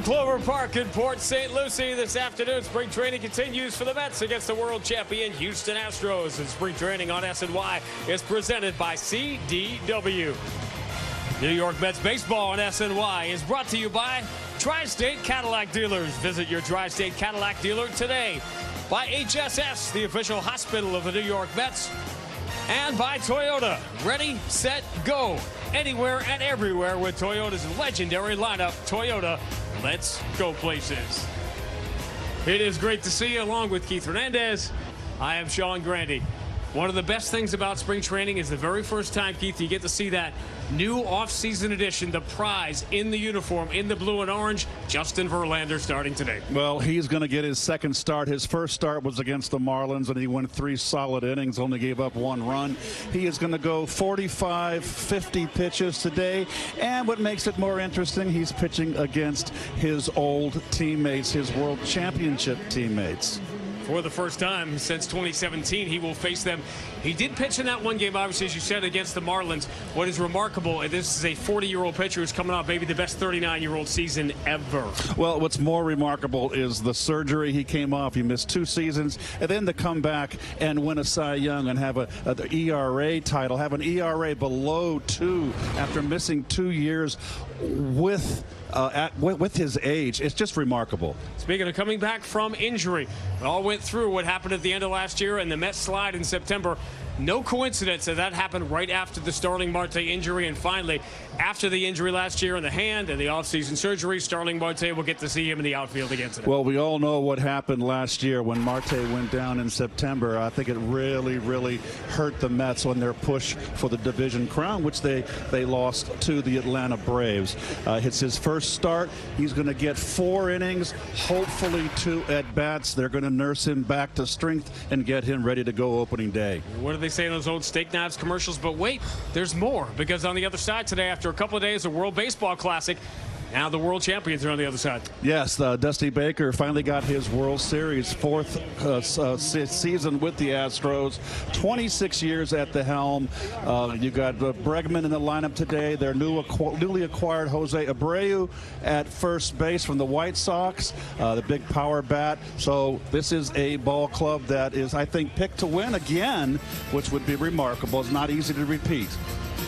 Clover Park in Port St. Lucie this afternoon. Spring training continues for the Mets against the world champion Houston Astros. And spring training on SNY is presented by CDW. New York Mets baseball on SNY is brought to you by Tri-State Cadillac Dealers. Visit your Tri-State Cadillac dealer today. By HSS, the official hospital of the New York Mets. And by Toyota. Ready, set, go. Anywhere and everywhere with Toyota's legendary lineup. Toyota, let's go places. It is great to see you along with Keith Hernandez. I am Sean Grandy. One of the best things about spring training is the very first time, Keith, you get to see that new off-season edition, the prize in the uniform, in the blue and orange, Justin Verlander starting today. Well, he's going to get his second start. His first start was against the Marlins, and he went 3 solid innings, only gave up 1 run. He is going to go 45, 50 pitches today, and what makes it more interesting, he's pitching against his old teammates, his world championship teammates. For the first time since 2017, he will face them. He did pitch in that one game, obviously, as you said, against the Marlins. What is remarkable, and this is a 40-year-old pitcher who's coming off maybe the best 39-year-old season ever. Well, what's more remarkable is the surgery he came off. He missed 2 seasons, and then to come back and win a Cy Young and have the ERA title, have an ERA below 2 after missing 2 years with his age. It's just remarkable. Speaking of coming back from injury, we all went through what happened at the end of last year and the Mets slide in September. No coincidence that happened right after the Starling Marte injury, and finally, after the injury last year in the hand and the offseason surgery, Starling Marte will get to see him in the outfield again today. Well, we all know what happened last year when Marte went down in September. I think it really, really hurt the Mets on their push for the division crown, which they lost to the Atlanta Braves. It's his first start. He's going to get 4 innings, hopefully 2 at-bats. They're going to nurse him back to strength and get him ready to go opening day. What do they say in those old steak knives commercials? But wait, there's more, because on the other side today, after a couple of days of World Baseball Classic, now the world champions are on the other side. Yes, Dusty Baker finally got his World Series 4th season with the Astros. 26 years at the helm. You got Bregman in the lineup today. Their newly acquired Jose Abreu at first base from the White Sox. The big power bat. So this is a ball club that is, I think, picked to win again, which would be remarkable. It's not easy to repeat.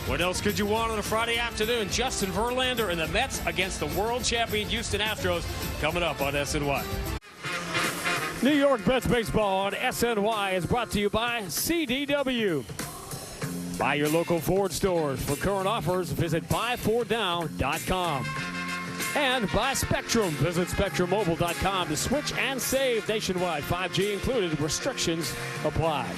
What else could you want on a Friday afternoon? Justin Verlander and the Mets against the world champion Houston Astros coming up on SNY. New York Mets baseball on SNY is brought to you by CDW. Buy your local Ford stores. For current offers, visit buyfordnow.com. And by Spectrum. Visit SpectrumMobile.com to switch and save nationwide. 5G included. Restrictions apply.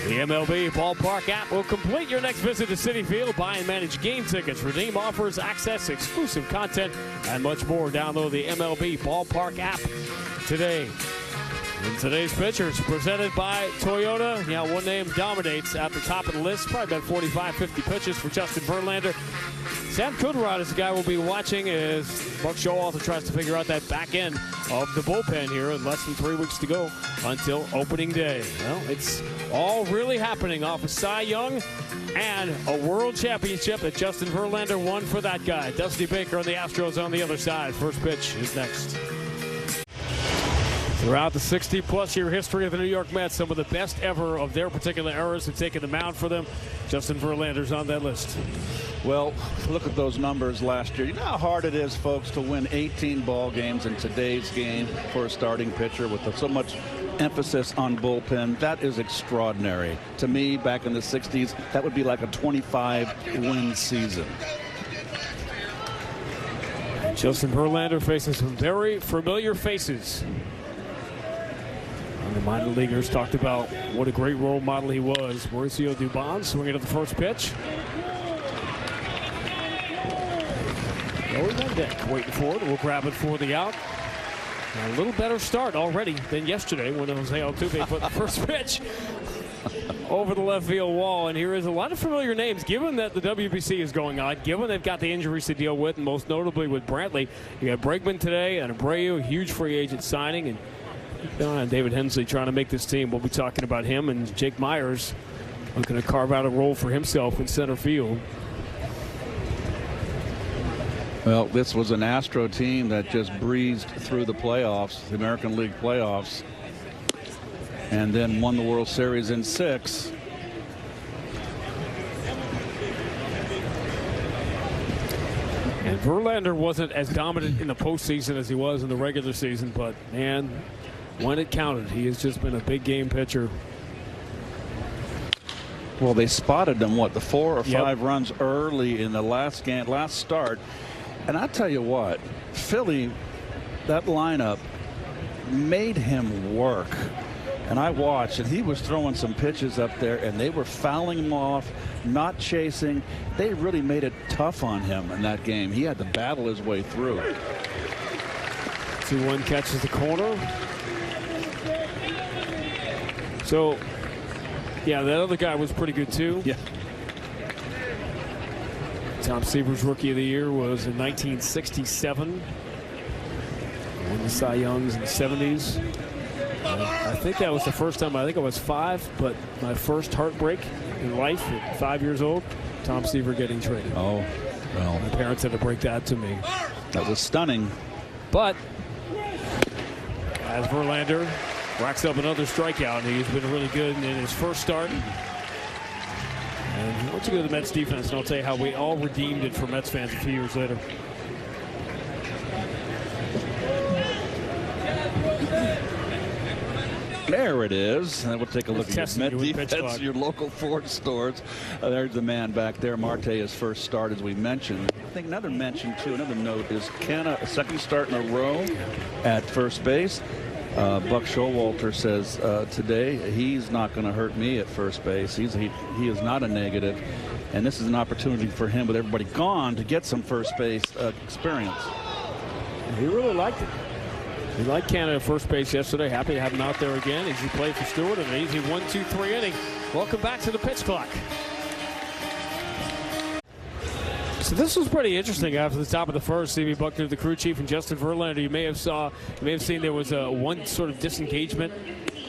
The MLB Ballpark app will complete your next visit to Citi Field. Buy and manage game tickets, redeem offers, access exclusive content, and much more. Download the MLB Ballpark app today. And today's pitchers presented by Toyota. Yeah, one name dominates at the top of the list. Probably about 45, 50 pitches for Justin Verlander. Sam Coonrod is the guy we'll be watching as Buck Showalter tries to figure out that back end of the bullpen here in less than 3 weeks to go until opening day. Well, it's all really happening off of Cy Young and a world championship that Justin Verlander won for that guy. Dusty Baker on the Astros on the other side. First pitch is next. Throughout the 60-plus year history of the New York Mets, some of the best ever of their particular eras have taken the mound for them. Justin Verlander's on that list. Well, look at those numbers last year. You know how hard it is, folks, to win 18 ball games in today's game for a starting pitcher with so much emphasis on bullpen. That is extraordinary. To me, back in the 60s, that would be like a 25-win season. Justin Verlander facing some very familiar faces. The minor leaguers talked about what a great role model he was. Mauricio Dubon swinging at the first pitch. Lower that deck, waiting for it. We'll grab it for the out. A little better start already than yesterday when Jose Altuve put the first pitch over the left field wall. And here is a lot of familiar names, given that the WBC is going on, given they've got the injuries to deal with, and most notably with Brantley. You got Bregman today and Abreu, a huge free agent signing, and David Hensley trying to make this team. We'll be talking about him, and Jake Myers looking to carve out a role for himself in center field. Well, this was an Astro team that just breezed through the playoffs, the American League playoffs, and then won the World Series in 6. And Verlander wasn't as dominant in the postseason as he was in the regular season, but man, when it counted, he has just been a big game pitcher. Well, they spotted them, what, the 4 or 5 runs early in the last start. And I tell you what, Philly, that lineup made him work. And I watched, and he was throwing some pitches up there, and they were fouling him off, not chasing. They really made it tough on him in that game. He had to battle his way through. 2-1 catches the corner. So, yeah, that other guy was pretty good, too. Yeah. Tom Seaver's Rookie of the Year was in 1967. Won the Cy Youngs in the 70s. I think that was the first time. I think I was 5, but my first heartbreak in life at 5 years old, Tom Seaver getting traded. Oh, well. My parents had to break that to me. That was stunning. But as Verlander racks up another strikeout, he's been really good in his first start. And once you go to the Mets defense, and I'll tell you how we all redeemed it for Mets fans a few years later. There it is. And we'll take a look at your Met defense, your local Ford stores. There's the man back there. Marte, his first start, as we mentioned. I think another mention, too, another note is Canna, a second start in a row at first base. Buck Showalter says today he's not going to hurt me at first base. He is not a negative. And this is an opportunity for him, with everybody gone, to get some first base experience. He really liked it. He liked Canada at first base yesterday. Happy to have him out there again. Easy play for Stewart, and an easy 1-2-3 inning. Welcome back to the pitch clock. So this was pretty interesting after the top of the first. Stevie Buckner, the crew chief, and Justin Verlander. You may have seen there was one sort of disengagement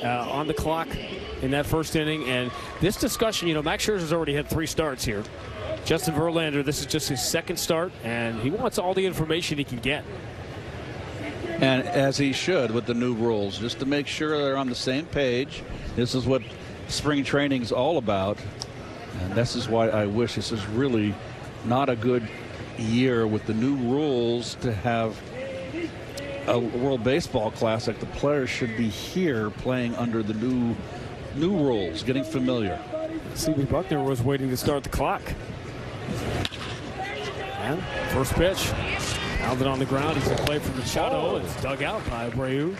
on the clock in that first inning. And this discussion, you know, Max Scherzer's already had 3 starts here. Justin Verlander, this is just his second start, and he wants all the information he can get. And as he should with the new rules, just to make sure they're on the same page. This is what spring training is all about. And this is why I wish this is really not a good year with the new rules to have a World Baseball Classic. The players should be here playing under the new rules, getting familiar. Stevie Buckner was waiting to start the clock. And first pitch. Pounded on the ground. He's going to play from Machado. It's dug out by Abreu.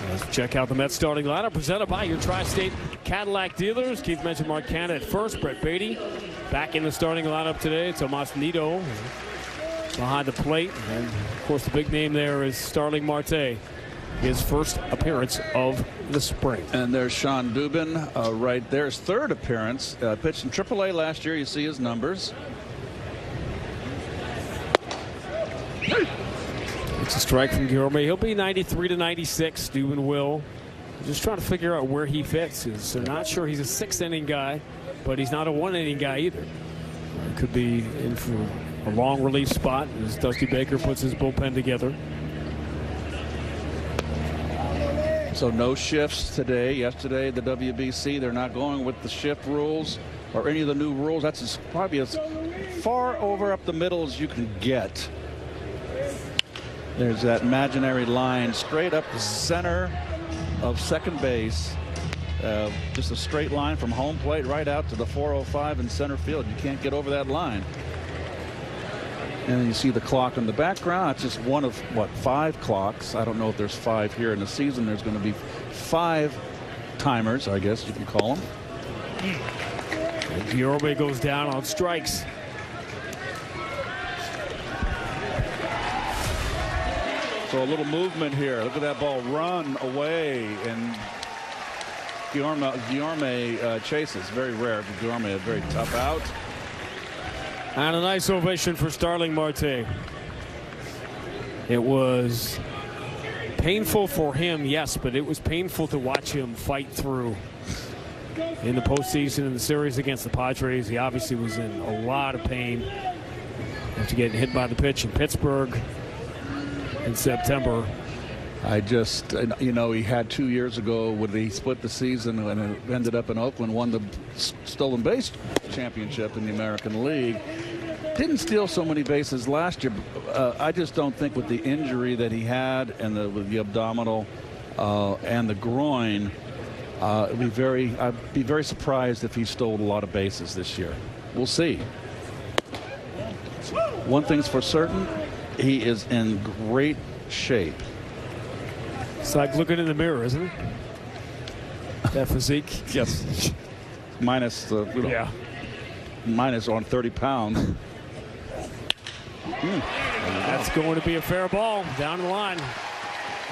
Let's check out the Mets starting lineup presented by your Tri-State Cadillac dealers. Keith mentioned Mark Canha at first. Brett Beatty back in the starting lineup today. Tomas Nido behind the plate. And, of course, the big name there is Starling Marte. His first appearance of the spring. And there's Sean Dubin right there. His third appearance. Pitched in AAA last year. You see his numbers. It's a strike from Guillorme. He'll be 93 to 96. Dubin will. Just trying to figure out where he fits. They're not sure he's a 6th-inning guy, but he's not a 1-inning guy either. Could be in for a long relief spot as Dusty Baker puts his bullpen together. So no shifts today. Yesterday, the WBC, they're not going with the shift rules or any of the new rules. That's probably as far over up the middle as you can get. There's that imaginary line straight up the center of second base. Just a straight line from home plate right out to the 405 in center field. You can't get over that line. And then you see the clock in the background. It's just one of, what, 5 clocks. I don't know if there's 5 here in the season. There's going to be 5 timers, I guess you can call them. Guillorme goes down on strikes. So a little movement here. Look at that ball run away, and Guillorme chases. Very rare for Guillorme, a very tough out. And a nice ovation for Starling Marte. It was painful for him, yes, but it was painful to watch him fight through. In the postseason in the series against the Padres, he obviously was in a lot of pain. after getting hit by the pitch in Pittsburgh in September. He had 2 years ago when he split the season and ended up in Oakland, won the stolen base championship in the American League. Didn't steal so many bases last year. I just don't think with the injury that he had and with the abdominal and the groin, I'd be very surprised if he stole a lot of bases this year. We'll see. One thing's for certain, he is in great shape. It's like looking in the mirror, isn't it? That physique. Yes. Minus on 30 pounds. That's going to be a fair ball down the line.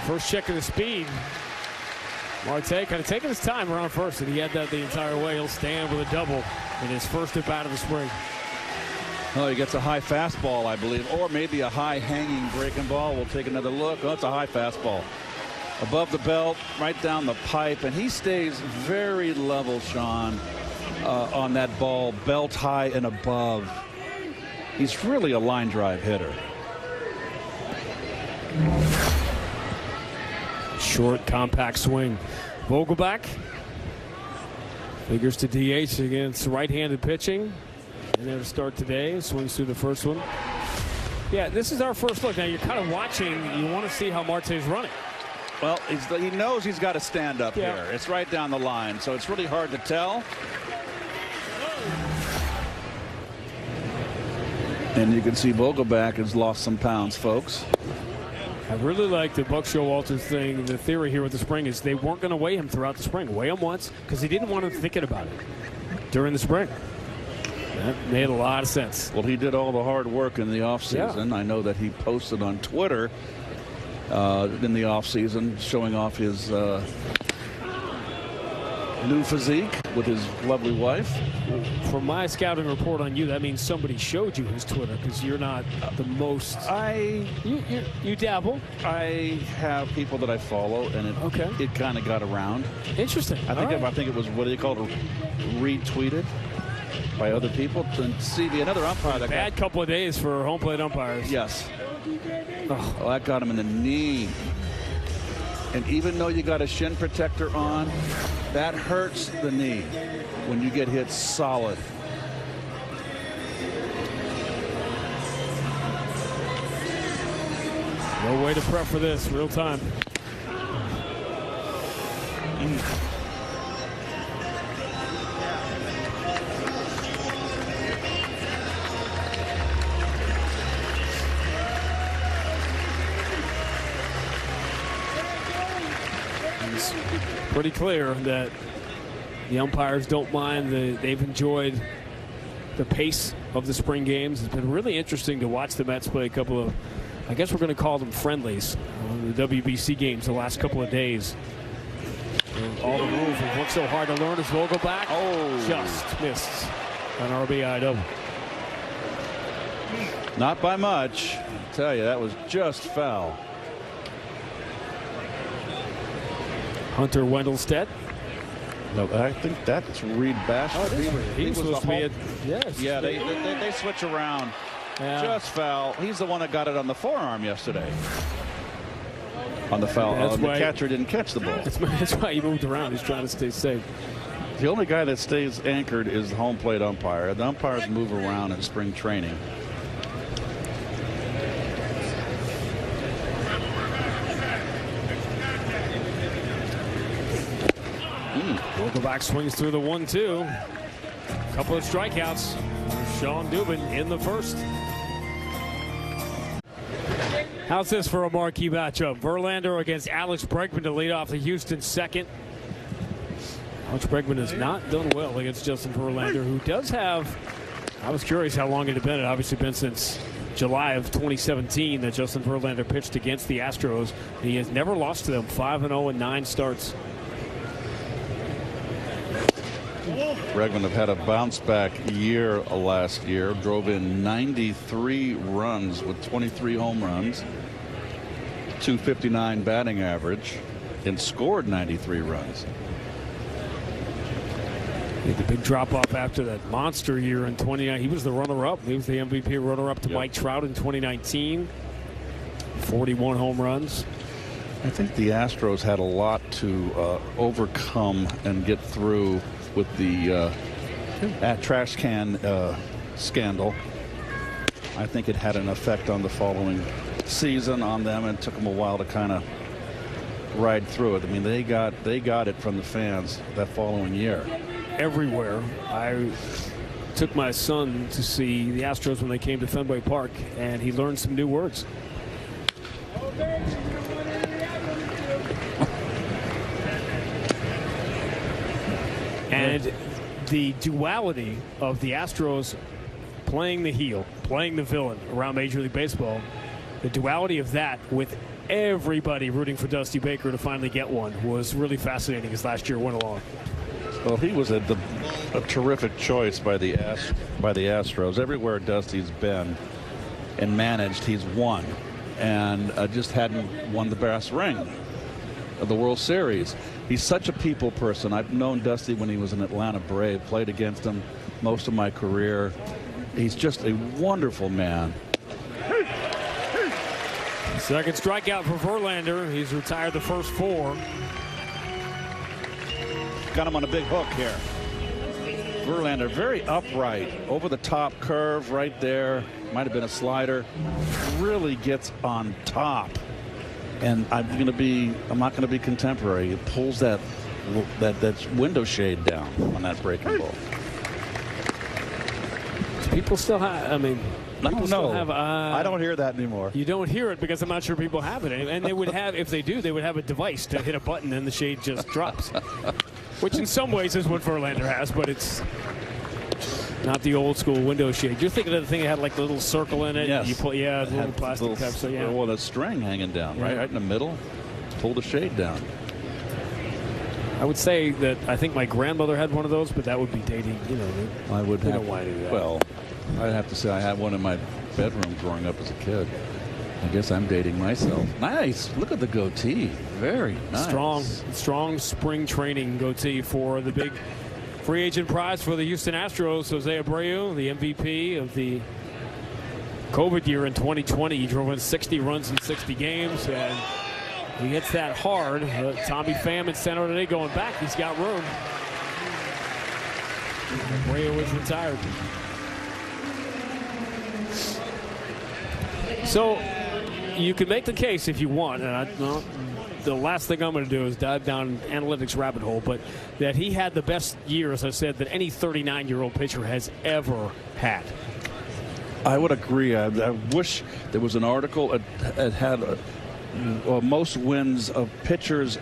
First check of the speed. Marte kind of taking his time around first, and he had that the entire way. He'll stand with a double in his first at bat of the spring. Oh, he gets a high fastball, I believe, or maybe a high hanging breaking ball. We'll take another look. Oh, it's a high fastball. Above the belt, right down the pipe, and he stays very level, Sean, on that ball, belt high and above. He's really a line drive hitter. Short, compact swing. Vogelbach figures to DH against right-handed pitching. And there to start today. Swings through the first one. Yeah, this is our first look. Now you're kind of watching. You want to see how Marte's running. Well, he knows he's got to stand up here. It's right down the line, so it's really hard to tell. And you can see Vogelbach has lost some pounds, folks. I really like the Buck Showalter thing. The theory here with the spring is they weren't going to weigh him throughout the spring. Weigh him once because he didn't want him thinking about it during the spring. That made a lot of sense. Well, he did all the hard work in the offseason. I know that he posted on Twitter in the offseason showing off his new physique with his lovely wife. From my scouting report on you, that means somebody showed you his Twitter because you're not the most. You dabble. I have people that I follow, and it kind of got around. Interesting. I think it was what do you call it, retweeted by other people. And see another umpire that bad couple of days for home plate umpires. Yes. Oh, that got him in the knee. And even though you got a shin protector on, that hurts the knee when you get hit solid. No way to prep for this. Real time. It's pretty clear that the umpires don't mind. They've enjoyed the pace of the spring games. It's been really interesting to watch the Mets play a couple of, I guess we're going to call them friendlies, the WBC games the last couple of days. And all the rules have worked so hard to learn as Vogelbach. Just missed an RBI double. Not by much. I tell you, that was just foul. Hunter Wendelstedt. No, I think that's Reed Bash. He was supposed to be it. Yes. Yeah, they switch around. Yeah. Just foul. He's the one that got it on the forearm yesterday. On the foul. The catcher didn't catch the ball. That's why he moved around. He's trying to stay safe. The only guy that stays anchored is the home plate umpire. The umpires move around in spring training. Vogelbach swings through the 1-2. Couple of strikeouts. Sean Dubin in the first. How's this for a marquee matchup? Verlander against Alex Bregman to lead off the Houston second. Alex Bregman has not done well against Justin Verlander, who does have, I was curious how long it had been. It obviously been since July of 2017 that Justin Verlander pitched against the Astros. He has never lost to them. 5-0 in 9 starts. Bregman have had a bounce back year last year. Drove in 93 runs with 23 home runs, .259 batting average, and scored 93 runs. The big drop-off after that monster year in 2019. He was the runner-up. He was the MVP runner-up to Mike Trout in 2019. 41 home runs. I think the Astros had a lot to overcome and get through with the trash can scandal. I think it had an effect on the following season on them, and it took them a while to kind of ride through it. I mean, they got it from the fans that following year. Everywhere. I took my son to see the Astros when they came to Fenway Park, and he learned some new words. And the duality of the Astros playing the heel, playing the villain around Major League Baseball, the duality of that with everybody rooting for Dusty Baker to finally get one was really fascinating as last year went along. Well, he was a terrific choice by the Astros. Everywhere Dusty's been and managed, he's won, and just hadn't won the brass ring of the World Series. He's such a people person. I've known Dusty when he was an Atlanta Brave, played against him most of my career. He's just a wonderful man. Second strikeout for Verlander. He's retired the first 4. Got him on a big hook here. Verlander very upright, over the top curve right there. Might have been a slider. Really gets on top. And I'm not going to be contemporary. It pulls that window shade down on that breaking ball. People still have, I mean, people still have. I don't hear that anymore. You don't hear it because I'm not sure people have it. And they would have, if they do, they would have a device to hit a button and the shade just drops. Which in some ways is what Verlander has, but it's not the old school window shade. You're thinking of the thing that had like the little circle in it. Yes. You put, yeah, the little plastic cup. So yeah. Well, the string hanging down, right? Right in the middle. Pull the shade down. I would say that I think my grandmother had one of those, but that would be dating, you know. I would have, don't want to do that. Well, I'd have to say I had one in my bedroom growing up as a kid. I guess I'm dating myself. Nice. Look at the goatee. Very nice. Strong spring training goatee for the big free agent prize for the Houston Astros. Jose Abreu, the MVP of the COVID year in 2020. He drove in 60 runs in 60 games, and he hits that hard. Tommy Pham in center today going back. He's got room. Abreu is retired. So you can make the case if you want, and the last thing I'm going to do is dive down analytics rabbit hole, but that he had the best year, as I said, that any 39-year-old pitcher has ever had. I would agree. I wish there was an article that had most wins of pitchers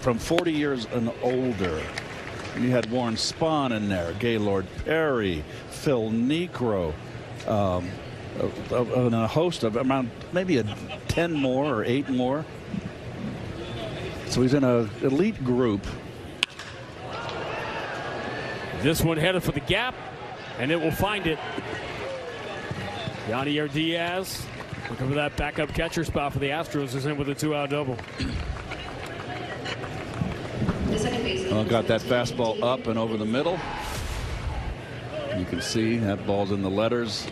from 40 years and older. You had Warren Spahn in there, Gaylord Perry, Phil Niekro, and a host of around maybe 10 more or 8 more. So he's in an elite group. This one headed for the gap, and it will find it. Yadier Diaz, looking for that backup catcher spot for the Astros, is in with a 2-out double. Got that fastball up and over the middle. You can see that ball's in the letters.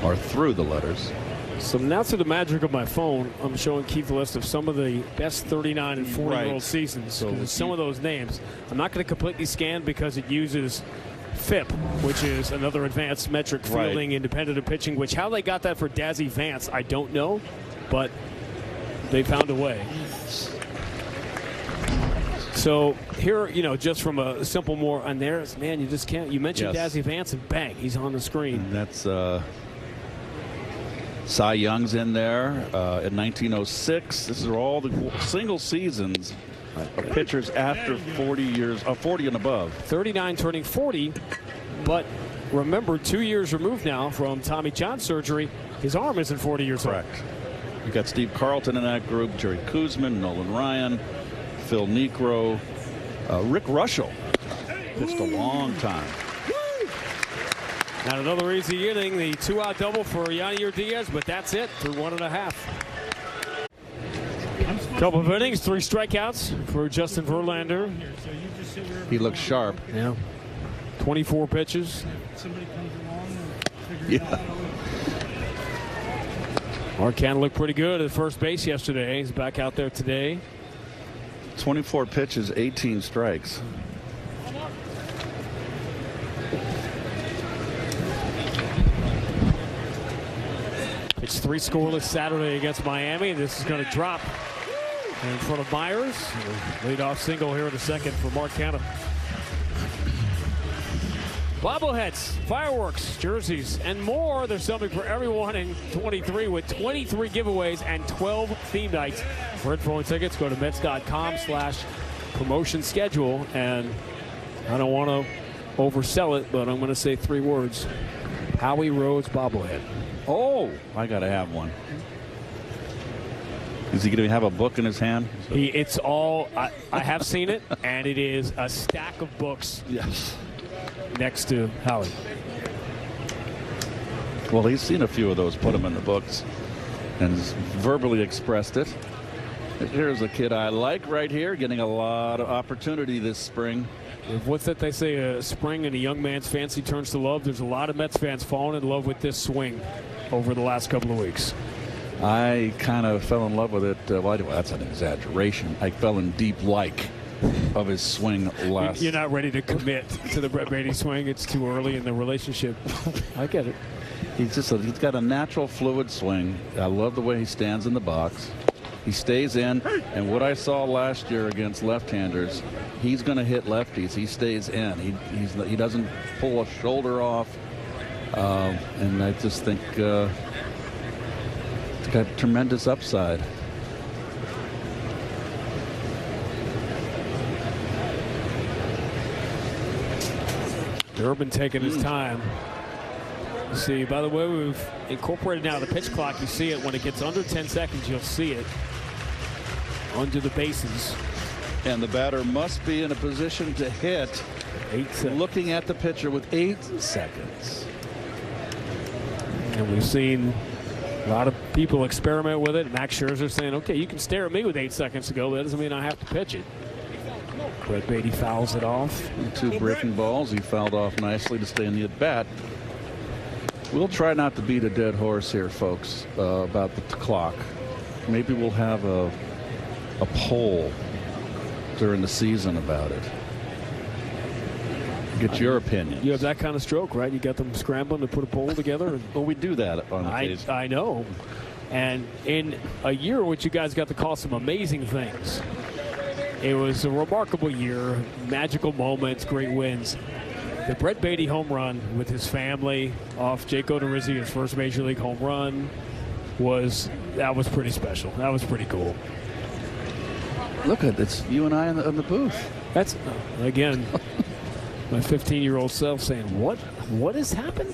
Or through the letters. So now to the magic of my phone, I'm showing Keith a list of some of the best 39 and 40-year-old seasons. So some of those names, I'm not going to completely scan because it uses FIP, which is another advanced metric, fielding independent of pitching, which how they got that for Dazzy Vance, I don't know, but they found a way. So here, you know, just from a simple more on there, man, you just can't. You mentioned Dazzy Vance and bang, he's on the screen. And that's Cy Young's in there in 1906. This is all the single seasons of pitchers after 40 years, 40 and above. 39 turning 40, but remember, 2 years removed now from Tommy John surgery. His arm isn't 40 years old. Correct. You got Steve Carlton in that group, Jerry Kuzman, Nolan Ryan, Phil Niekro, Rick Russell. Pitched a long time. Not another easy inning. The 2-out double for Yadier Diaz, but that's it through 1.5. Couple of innings, 3 strikeouts for Justin Verlander. He looks sharp. Yeah. 24 pitches. Yeah. Mark Canha looked pretty good at first base yesterday. He's back out there today. 24 pitches, 18 strikes. It's 3 scoreless Saturday against Miami. This is going to drop in front of Myers. Leadoff single here in the second for Mark Canha. Bobbleheads, fireworks, jerseys, and more. There's something for everyone in 23 with 23 giveaways and 12 theme nights. For info and tickets, go to Mets.com/promotion schedule. And I don't want to oversell it, but I'm going to say 3 words. Howie Rose bobblehead. Oh, I got to have one. Is he going to have a book in his hand? It's all, I have seen it, and it is a stack of books. Yes. Next to Howie. Well, he's seen a few of those, put them in the books, and verbally expressed it. Here's a kid I like right here, getting a lot of opportunity this spring. What's that they say, a spring and a young man's fancy turns to love? There's a lot of Mets fans falling in love with this swing over the last couple of weeks. I kind of fell in love with it. Well, that's an exaggeration. I fell in deep like of his swing last. You're not ready to commit to the Brett Baty swing. It's too early in the relationship. I get it. He's got a natural fluid swing. I love the way he stands in the box. He stays in, and what I saw last year against left-handers, he's going to hit lefties. He stays in. He doesn't pull a shoulder off, and I just think it's got tremendous upside. Durbin taking his time. You see, by the way, we've incorporated now the pitch clock. You see it when it gets under 10 seconds, you'll see it under the bases. And the batter must be in a position to hit. 8 seconds. Looking at the pitcher with 8 seconds. And we've seen a lot of people experiment with it. Max Scherzer saying, okay, you can stare at me with 8 seconds to go. That doesn't mean I have to pitch it. Brett Baty fouls it off. 2 breaking balls. He fouled off nicely to stay in the at-bat. We'll try not to beat a dead horse here, folks, about the clock. Maybe we'll have a poll during the season about it. Get your opinion. You have that kind of stroke, right? You got them scrambling to put a poll together. Well, we do that on occasion. I know. And in a year in which you guys got to call some amazing things, it was a remarkable year, magical moments, great wins. The Brett Baty home run with his family off Jake Odorizzi, his first major league home run, was pretty special. That was pretty cool. Look at it's you and I in the booth. That's again my 15-year-old self saying, "What has happened?"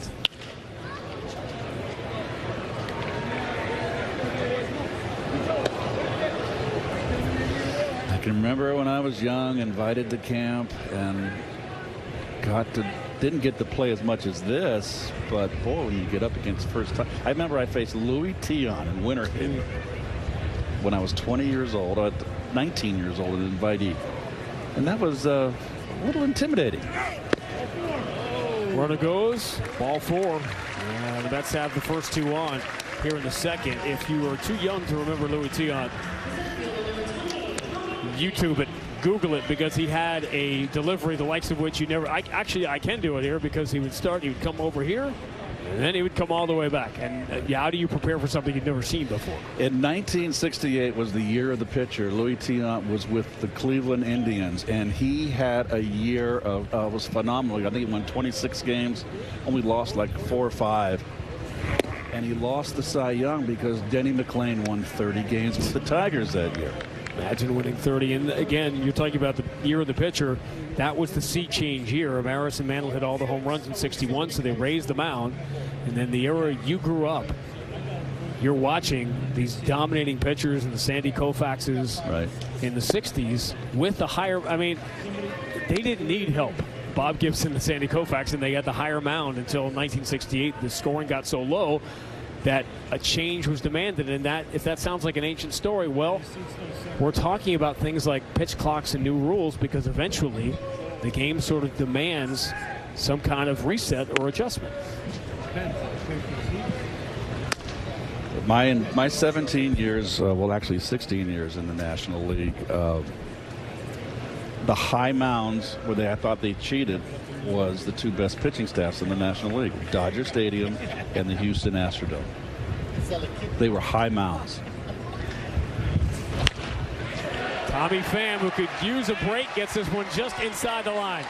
I can remember when I was young, invited to camp, and didn't get to play as much as this, but boy, when you get up against the first time. I remember I faced Louis Tion in Winter Haven when I was 20 years old, 19 years old, an invitee. And that was a little intimidating. Runner goes, ball 4. And the Mets have the first 2 on here in the second. If you are too young to remember Louis Tion, YouTube it, Google it, because he had a delivery the likes of which you never. I can do it here, because he would come over here, and then he would come all the way back. And how do you prepare for something you've never seen before? In 1968 was the year of the pitcher. Louis Tion was with the Cleveland Indians, and he had a year of was phenomenal. I think he won 26 games, only lost like 4 or 5. And he lost the Cy Young because Denny McLain won 30 games with the Tigers that year. Imagine winning 30. And again, you're talking about the year of the pitcher. That was the sea change year. Maris and Mantle hit all the home runs in '61, so they raised the mound. And then the era you grew up, you're watching these dominating pitchers and the Sandy Koufaxes in the 60s with the higher. I mean, they didn't need help. Bob Gibson and Sandy Koufax, and they got the higher mound until 1968. The scoring got so low. that a change was demanded. And that, if that sounds like an ancient story, well, we're talking about things like pitch clocks and new rules, because eventually the game sort of demands some kind of reset or adjustment. My 17 years, well, actually 16 years in the National League, the high mounds where I thought they cheated was the two best pitching staffs in the National League, Dodger Stadium and the Houston Astrodome. They were high mounds. Tommy Pham, who could use a break, gets this one just inside the line.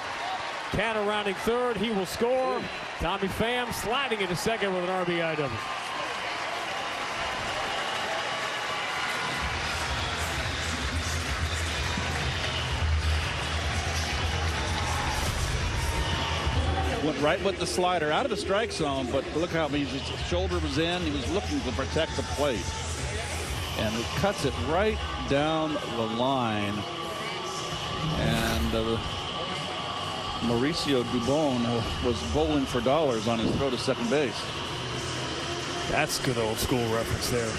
Canner rounding third, he will score. Tommy Pham sliding into second with an RBI double. Went right with the slider out of the strike zone, but look how his shoulder was in. He was looking to protect the plate. And it cuts it right down the line. And Mauricio Dubon was bowling for dollars on his throw to second base. That's good old school reference there.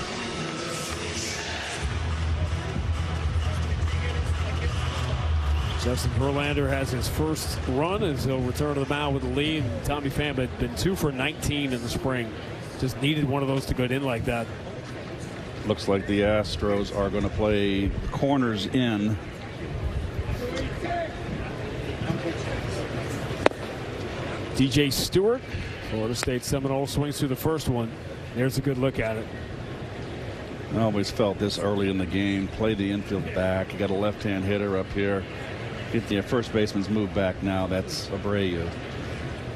Justin Verlander has his first run as he'll return to the mound with the lead. Tommy Pham had been 2 for 19 in the spring. Just needed one of those to get in like that. Looks like the Astros are going to play corners in. DJ Stewart, Florida State Seminole, swings through the first one. There's a good look at it. I always felt this early in the game. Play the infield back. You got a left-hand hitter up here. Get the first baseman's move back now. That's Abreu.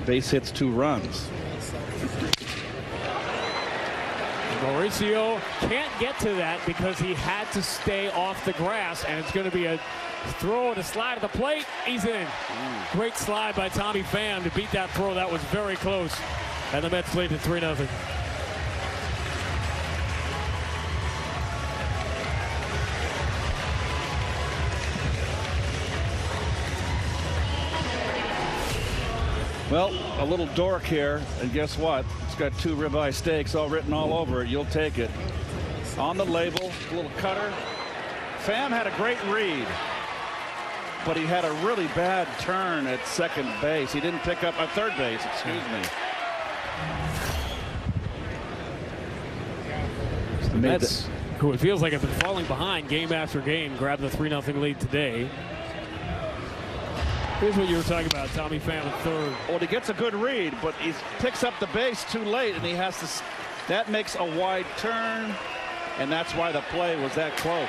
Base hits 2 runs. Mauricio can't get to that because he had to stay off the grass, and it's going to be a throw and a slide at the plate. He's in. Great slide by Tommy Pham to beat that throw. That was very close. And the Mets lead at 3-0. Well, a little dork here, and guess what? It's got 2 ribeye steaks all written all over it. You'll take it. On the label, a little cutter. Pham had a great read, but he had a really bad turn at second base. He didn't pick up third base, excuse me. The Mets, who it feels like have been falling behind game after game, grabbed the 3-0 lead today. Here's what you were talking about, Tommy Pham at third. Well, he gets a good read, but he picks up the base too late, and he has to. That makes a wide turn, and that's why the play was that close.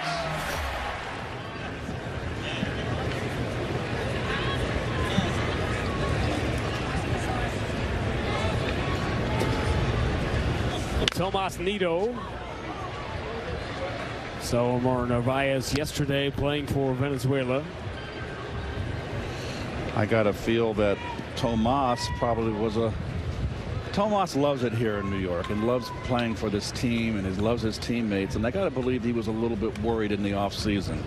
Tomas Nido. So Omar Narvaez yesterday playing for Venezuela. I got to feel that Tomas probably was Tomas loves it here in New York and loves playing for this team, and he loves his teammates. And I got to believe he was a little bit worried in the offseason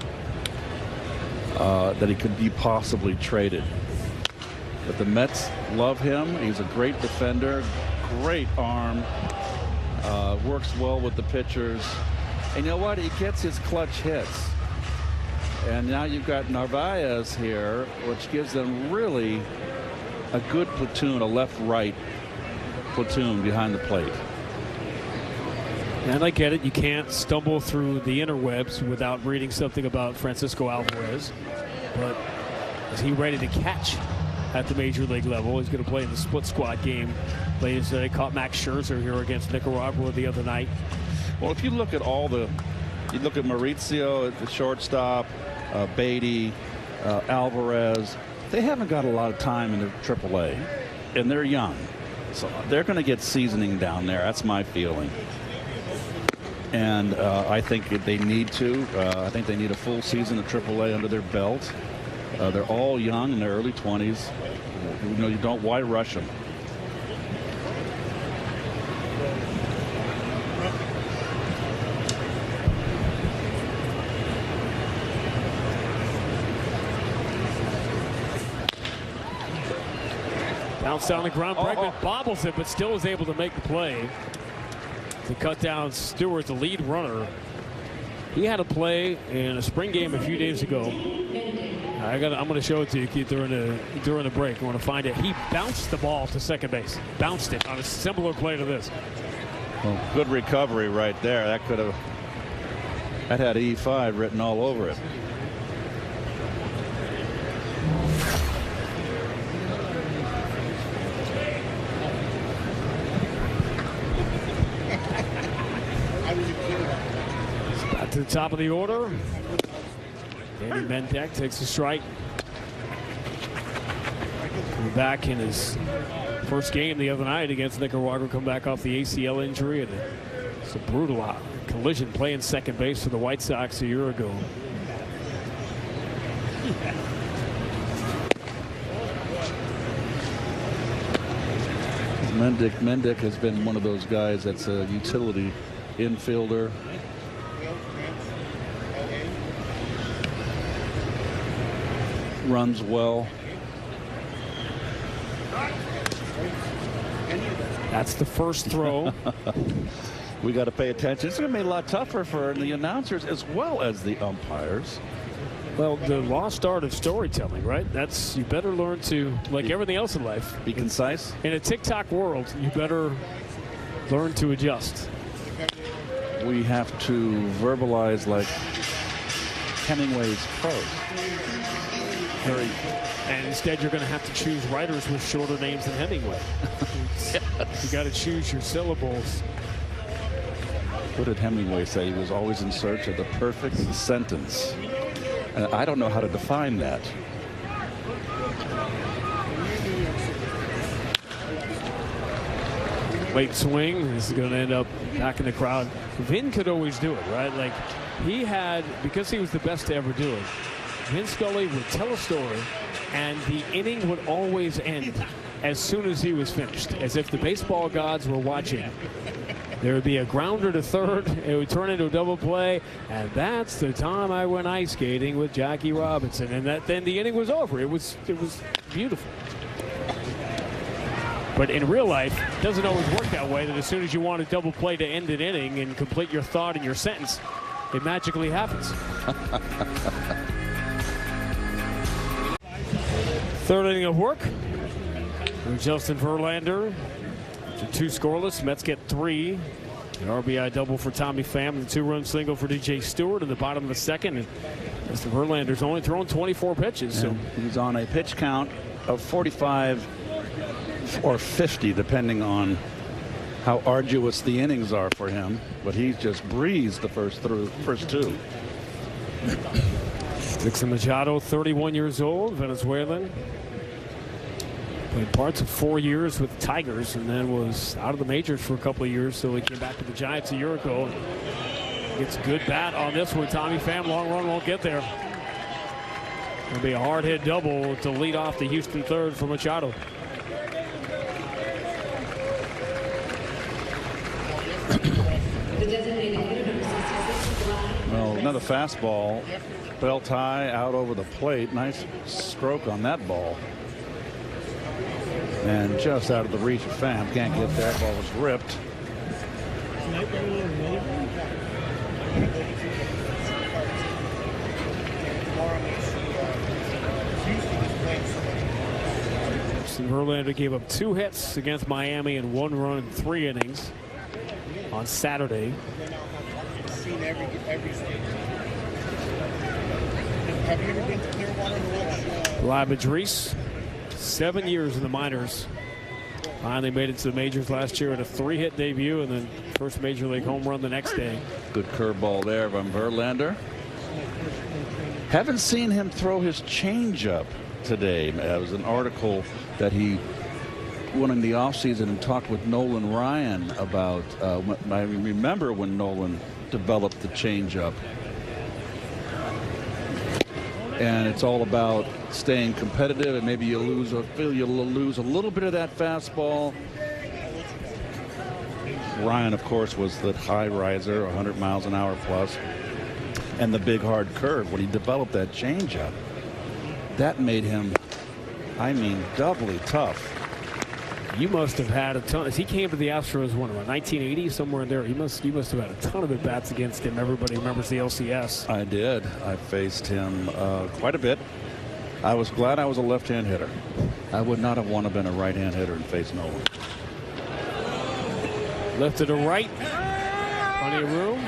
that he could be possibly traded. But the Mets love him. He's a great defender, great arm, works well with the pitchers. And you know what? He gets his clutch hits. And now you've got Narvaez here, which gives them really a good platoon, a left-right platoon behind the plate. And I get it. You can't stumble through the interwebs without reading something about Francisco Alvarez. But is he ready to catch at the major league level? He's going to play in the split squad game later today. Caught Max Scherzer here against Nicaragua the other night. Well, if you look at you look at Mauricio at the shortstop, Beatty, Alvarez, they haven't got a lot of time in the AAA, and they're young. So they're going to get seasoning down there. That's my feeling. And I think they need to. I think they need a full season of AAA under their belt. They're all young in their early 20s. Why rush them? Bounce down the ground. Bregman bobbles it, but still is able to make the play. to cut down Stewart, the lead runner. He had a play in a spring game a few days ago. I'm going to show it to you, Keith, during the break. I want to find it. He bounced the ball to second base. Bounced it on a similar play to this. Well, good recovery right there. That had E5 written all over it. Back to the top of the order. Danny Mentek takes a strike. Back in his first game the other night against Nicaragua, come back off the ACL injury, and it's a brutal collision playing second base for the White Sox a year ago. Mendick has been one of those guys that's a utility infielder. Runs well. That's the first throw. We got to pay attention. It's going to be a lot tougher for the announcers as well as the umpires. Well, the lost art of storytelling, right? You better learn to, like everything else in life, be concise. In a TikTok world, you better learn to adjust. We have to verbalize like Hemingway's prose. And instead, you're going to have to choose writers with shorter names than Hemingway. Yes. You got to choose your syllables. What did Hemingway say? He was always in search of the perfect sentence. And I don't know how to define that. Late swing. This is going to end up back in the crowd. Vin could always do it, right? Like because he was the best to ever do it. Vin Scully would tell a story, and the inning would always end as soon as he was finished, as if the baseball gods were watching. There would be a grounder to third. It would turn into a double play, and that's the time I went ice skating with Jackie Robinson. And then the inning was over. It was beautiful. But in real life, it doesn't always work that way, that as soon as you want a double play to end an inning and complete your thought and your sentence, it magically happens. Third inning of work. Justin Verlander. After 2 scoreless, Mets get 3. An RBI double for Tommy Pham and a 2-run single for DJ Stewart in the bottom of the second. And Justin Verlander's only thrown 24 pitches. So he's on a pitch count of 45 or 50, depending on how arduous the innings are for him. But he's just breezed the first 2. Dixon Machado, 31 years old, Venezuelan. Played parts of 4 years with the Tigers and then was out of the majors for a couple of years. So he came back to the Giants a year ago. Gets a good bat on this one. Tommy Pham, long run, won't get there. It'll be a hard hit double to lead off the Houston third for Machado. Well, another fastball. Belt high out over the plate. Nice stroke on that ball. And just out of the reach of Pham. Can't get there. That ball was ripped. Verlander gave up 2 hits against Miami and 1 run in 3 innings on Saturday. Eli Madris, 7 years in the minors. Finally made it to the majors last year at a 3-hit debut and then first major league home run the next day. Good curveball there from Verlander. Haven't seen him throw his changeup today. There was an article that he went in the offseason and talked with Nolan Ryan about. I remember when Nolan developed the changeup. And it's all about staying competitive, and maybe you lose a little bit of that fastball. Ryan, of course, was the high riser, 100 miles an hour plus, and the big hard curve. When he developed that changeup, that made him, I mean, doubly tough. You must have had a ton. He came to the Astros, what, around 1980, somewhere in there. You must have had a ton of at-bats against him. Everybody remembers the LCS. I did. I faced him quite a bit. I was glad I was a left-hand hitter. I would not have wanted to been a right-hand hitter and face no one. Left to the right. Plenty of room.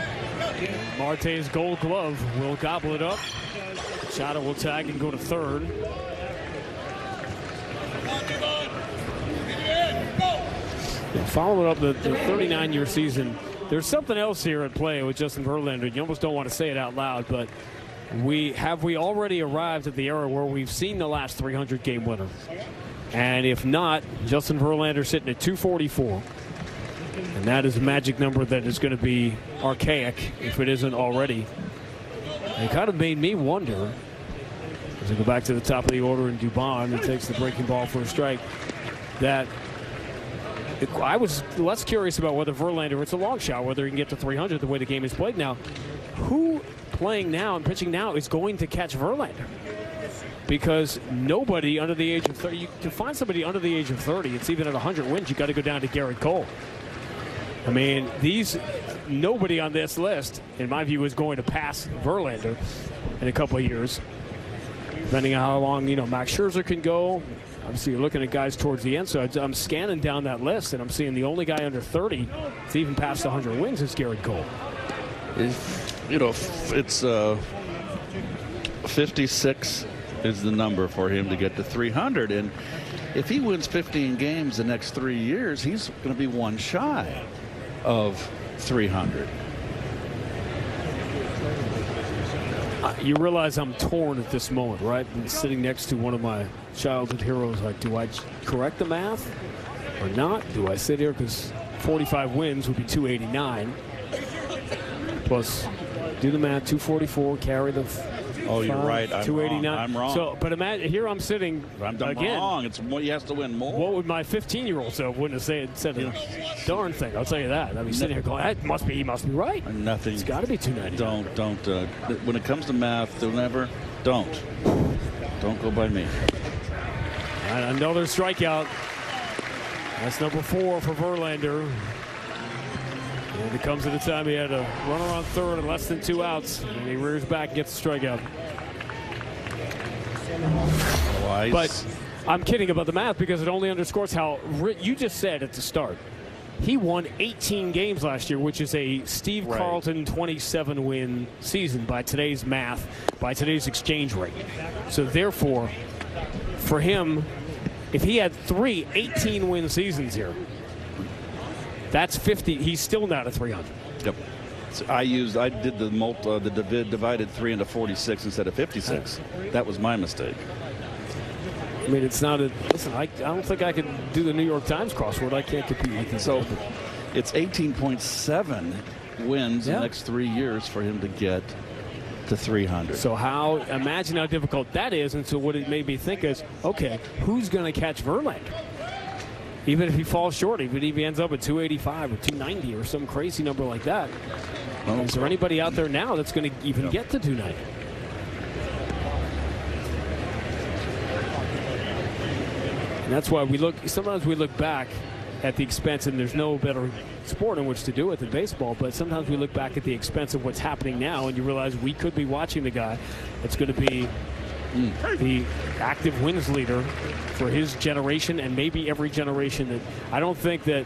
Marte's Gold Glove will gobble it up. Machado will tag and go to third. Following up the 39-year season, there's something else here at play with Justin Verlander. You almost don't want to say it out loud, but we already arrived at the era where we've seen the last 300-game winner? And if not, Justin Verlander sitting at 244. And that is a magic number that is going to be archaic if it isn't already. It kind of made me wonder, as I go back to the top of the order and Dubon, who takes the breaking ball for a strike, that I was less curious about whether Verlander, it's a long shot, whether he can get to 300 the way the game is played now. Who playing now and pitching now is going to catch Verlander? Because nobody under the age of 30, to find somebody under the age of 30, it's even at 100 wins, you got to go down to Garrett Cole. I mean, nobody on this list, in my view, is going to pass Verlander in a couple of years, depending on how long, Max Scherzer can go. Obviously, you're looking at guys towards the end, so I'm scanning down that list, and I'm seeing the only guy under 30 that's even past 100 wins is Garrett Cole. It's 56 is the number for him to get to 300, and if he wins 15 games the next 3 years, he's going to be one shy of 300. You realize I'm torn at this moment, right? I'm sitting next to one of my childhood heroes. Like, do I correct the math or not? Do I sit here? Because 45 wins would be 289. Plus, do the math, 244, carry the. Oh, you're right. 289. I'm wrong. So, but imagine here I'm sitting again. Wrong. It's more. He has to win more. What would my 15-year-old self wouldn't have said a darn thing? I'll tell you that. I'd be sitting here going, he must be right. Nothing. It's got to be 290. Don't. When it comes to math, don't go by me. And another strikeout. That's number 4 for Verlander. And it comes at the time he had a runner on third and less than 2 outs. And he rears back and gets the strikeout. But I'm kidding about the math because it only underscores how you just said at the start. He won 18 games last year, which is a Steve Carlton 27-win season by today's math, by today's exchange rate. So therefore, for him, if he had 3 18-win seasons here, that's 50. He's still not at 300. Yep. So I did the divided 3 into 46 instead of 56. That was my mistake. I mean, it's not a. Listen, I don't think I could do the New York Times crossword. I can't compete with this. So it's 18.7 wins the next 3 years for him to get to 300. So imagine how difficult that is. And so what it made me think is, okay, who's going to catch Verlander? Even if he falls short, even if he ends up at 285 or 290 or some crazy number like that. Is there anybody out there now that's going to even get to 290? And that's why sometimes we look back at the expense, and there's no better sport in which to do it than baseball, but sometimes we look back at the expense of what's happening now, and you realize we could be watching the guy that's going to be the active wins leader for his generation and maybe every generation. That I don't think that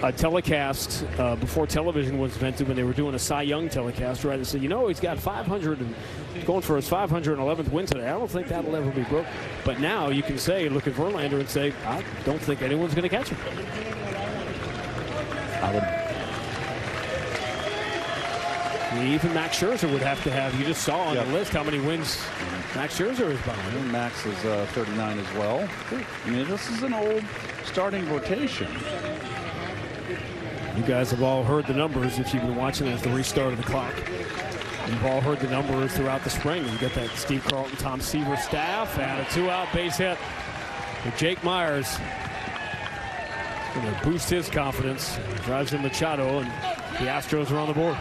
a telecast before television was invented, when they were doing a Cy Young telecast, right? They said, he's got 500 and going for his 511th win today. I don't think that'll ever be broken. But now you can look at Verlander and say, I don't think anyone's going to catch him. Even Max Scherzer would have to have. You just saw on the list how many wins Max Scherzer is behind. And Max is 39 as well. I mean, this is an old starting rotation. You guys have all heard the numbers if you've been watching as the restart of the clock. You've all heard the numbers throughout the spring. You get that Steve Carlton, Tom Seaver staff, and a 2-out base hit for Jake Myers. Going to boost his confidence. Drives in Machado, and the Astros are on the board.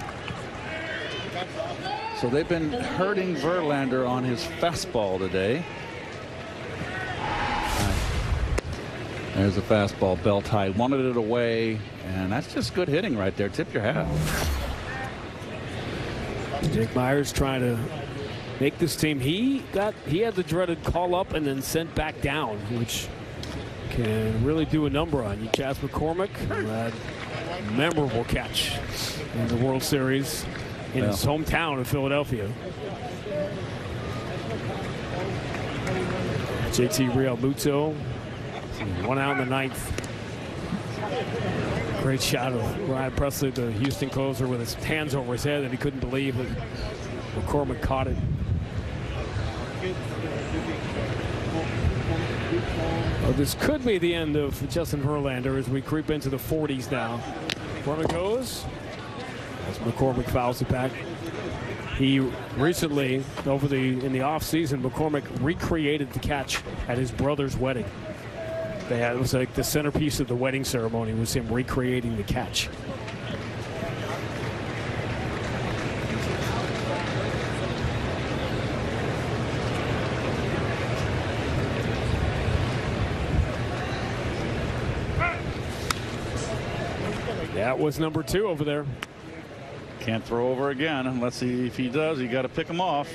So they've been hurting Verlander on his fastball today. There's a fastball, belt high, wanted it away, and that's just good hitting right there. Tip your hat. Jake Meyers trying to make this team. He had the dreaded call up and then sent back down, which can really do a number on you. Chas McCormick, that memorable catch in the World Series in his hometown of Philadelphia. JT Realmuto, 1 out in the ninth. Great shot of Ryan Presley, the Houston closer, with his hands over his head that he couldn't believe that McCormick caught it. Well, this could be the end of Justin Verlander as we creep into the 40s now. Runner goes as McCormick fouls it back. He recently, in the offseason, McCormick recreated the catch at his brother's wedding. It was like the centerpiece of the wedding ceremony was him recreating the catch. That was number 2 over there. Can't throw over again unless if he does, you got to pick him off.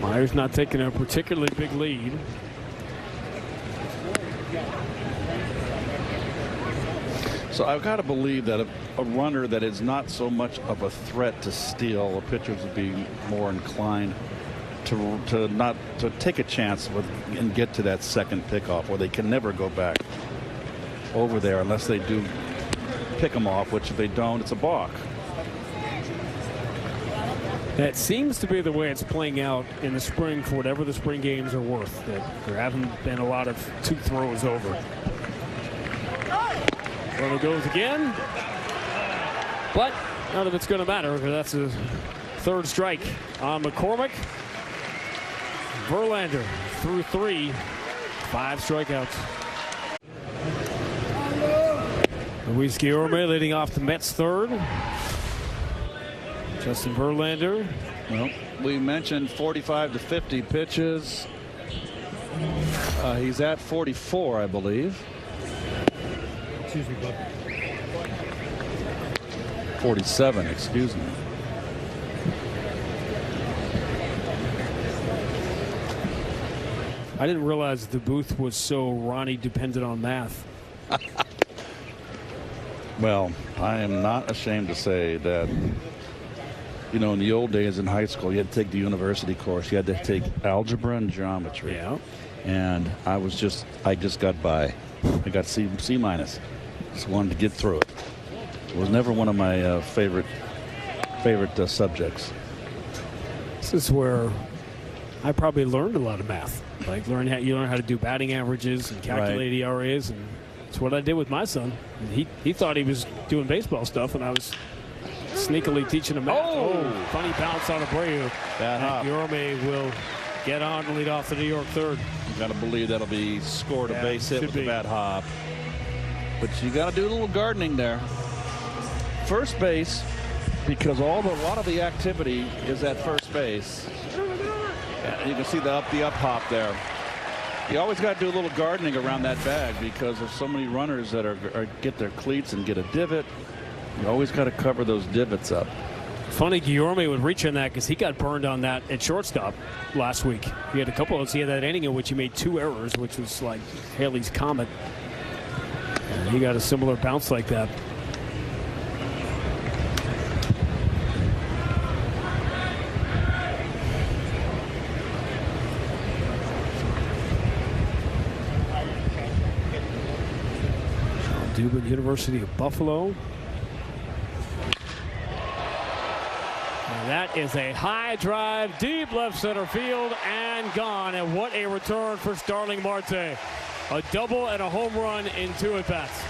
Myers not taking a particularly big lead. So I've got to believe that a runner that is not so much of a threat to steal, the pitchers would be more inclined to take a chance and get to that second pickoff, where they can never go back over there unless they do pick them off, which if they don't, it's a balk. That seems to be the way it's playing out in the spring for whatever the spring games are worth. That there haven't been a lot of 2 throws over. Runner goes again, but none of it's going to matter because that's a 3rd strike on McCormick. Verlander through 3, 5 strikeouts. Luis Guillorme leading off the Mets 3rd. Justin Verlander. Well, we mentioned 45 to 50 pitches. He's at 44, I believe. Excuse me, bud. 47, excuse me. I didn't realize the booth was so Ronnie dependent on math. Well, I am not ashamed to say that, you know, in the old days in high school, you had to take the university course. You had to take algebra and geometry. Yeah. And I just got by. I got C minus. Just wanted to get through it. It was never one of my favorite subjects. This is where I probably learned a lot of math. Like you learn how to do batting averages and calculate ERAs, and it's what I did with my son. And he thought he was doing baseball stuff, and I was sneakily teaching him math. Oh, funny bounce on Abreu. Bad hop. Guillorme will get on and lead off the New York 3rd. You got to believe that'll be scored a base hit with be. a bad hop. But you got to do a little gardening there. First base, because a lot of the activity is at first base. And you can see the up hop there. You always got to do a little gardening around that bag because there's so many runners that are get their cleats and get a divot. You always got to cover those divots up. Funny, Guillorme would reach on that because he got burned on that at shortstop last week. He had a couple of, he had that inning in which he made 2 errors, which was like Haley's Comet. And he got a similar bounce like that. Dubin, University of Buffalo. And that is a high drive, deep left center field, and gone. And what a return for Starling Marte. A double and a home run in 2 at-bats.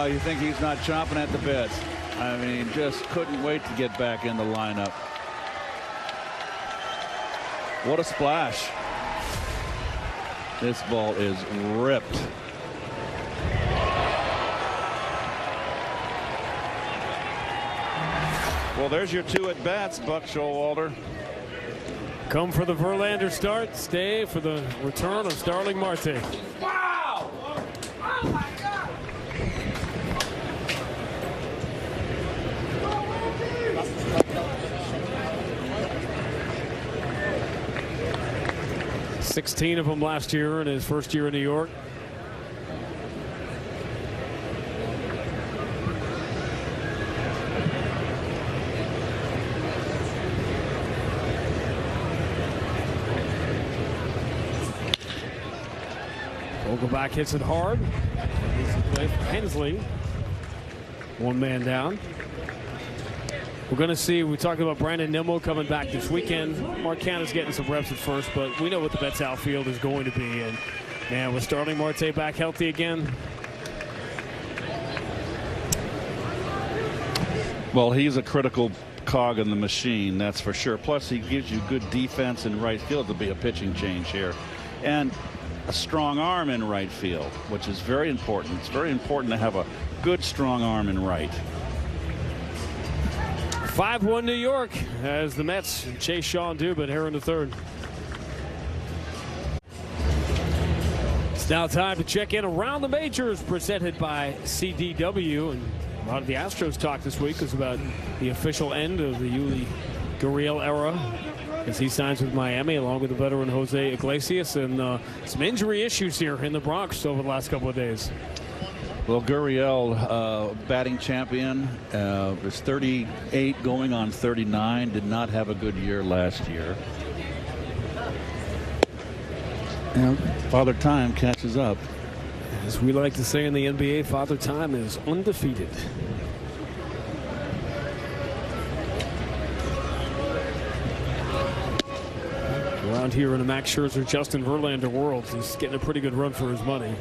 You think he's not chomping at the bit. I mean, just couldn't wait to get back in the lineup. What a splash. This ball is ripped. Well, there's your 2 at-bats, Buck Showalter. Come for the Verlander start, stay for the return of Starling Marte. Wow! Oh my God! 16 of them last year in his first year in New York. Vogelbach hits it hard. Hensley, 1 man down. We're going to see, we talked about Brandon Nimmo coming back this weekend. Mark Canha's getting some reps at first, but we know what the Mets outfield is going to be. And with Starling Marte back healthy again. Well, he's a critical cog in the machine, that's for sure. Plus, he gives you good defense in right field. There'll be a pitching change here. And a strong arm in right field, which is very important. It's very important to have a good, strong arm in right. 5-1 New York as the Mets chase Sean Dubin here in the 3rd. It's now time to check in around the majors presented by CDW. And a lot of the Astros talk this week was about the official end of the Yuli Gurriel era as he signs with Miami along with the veteran Jose Iglesias, and some injury issues here in the Bronx over the last couple of days. Well, Gurriel, batting champion, was 38 going on 39, did not have a good year last year. And Father Time catches up. As we like to say in the NBA, Father Time is undefeated. Around here in the Max Scherzer, Justin Verlander world, he's getting a pretty good run for his money.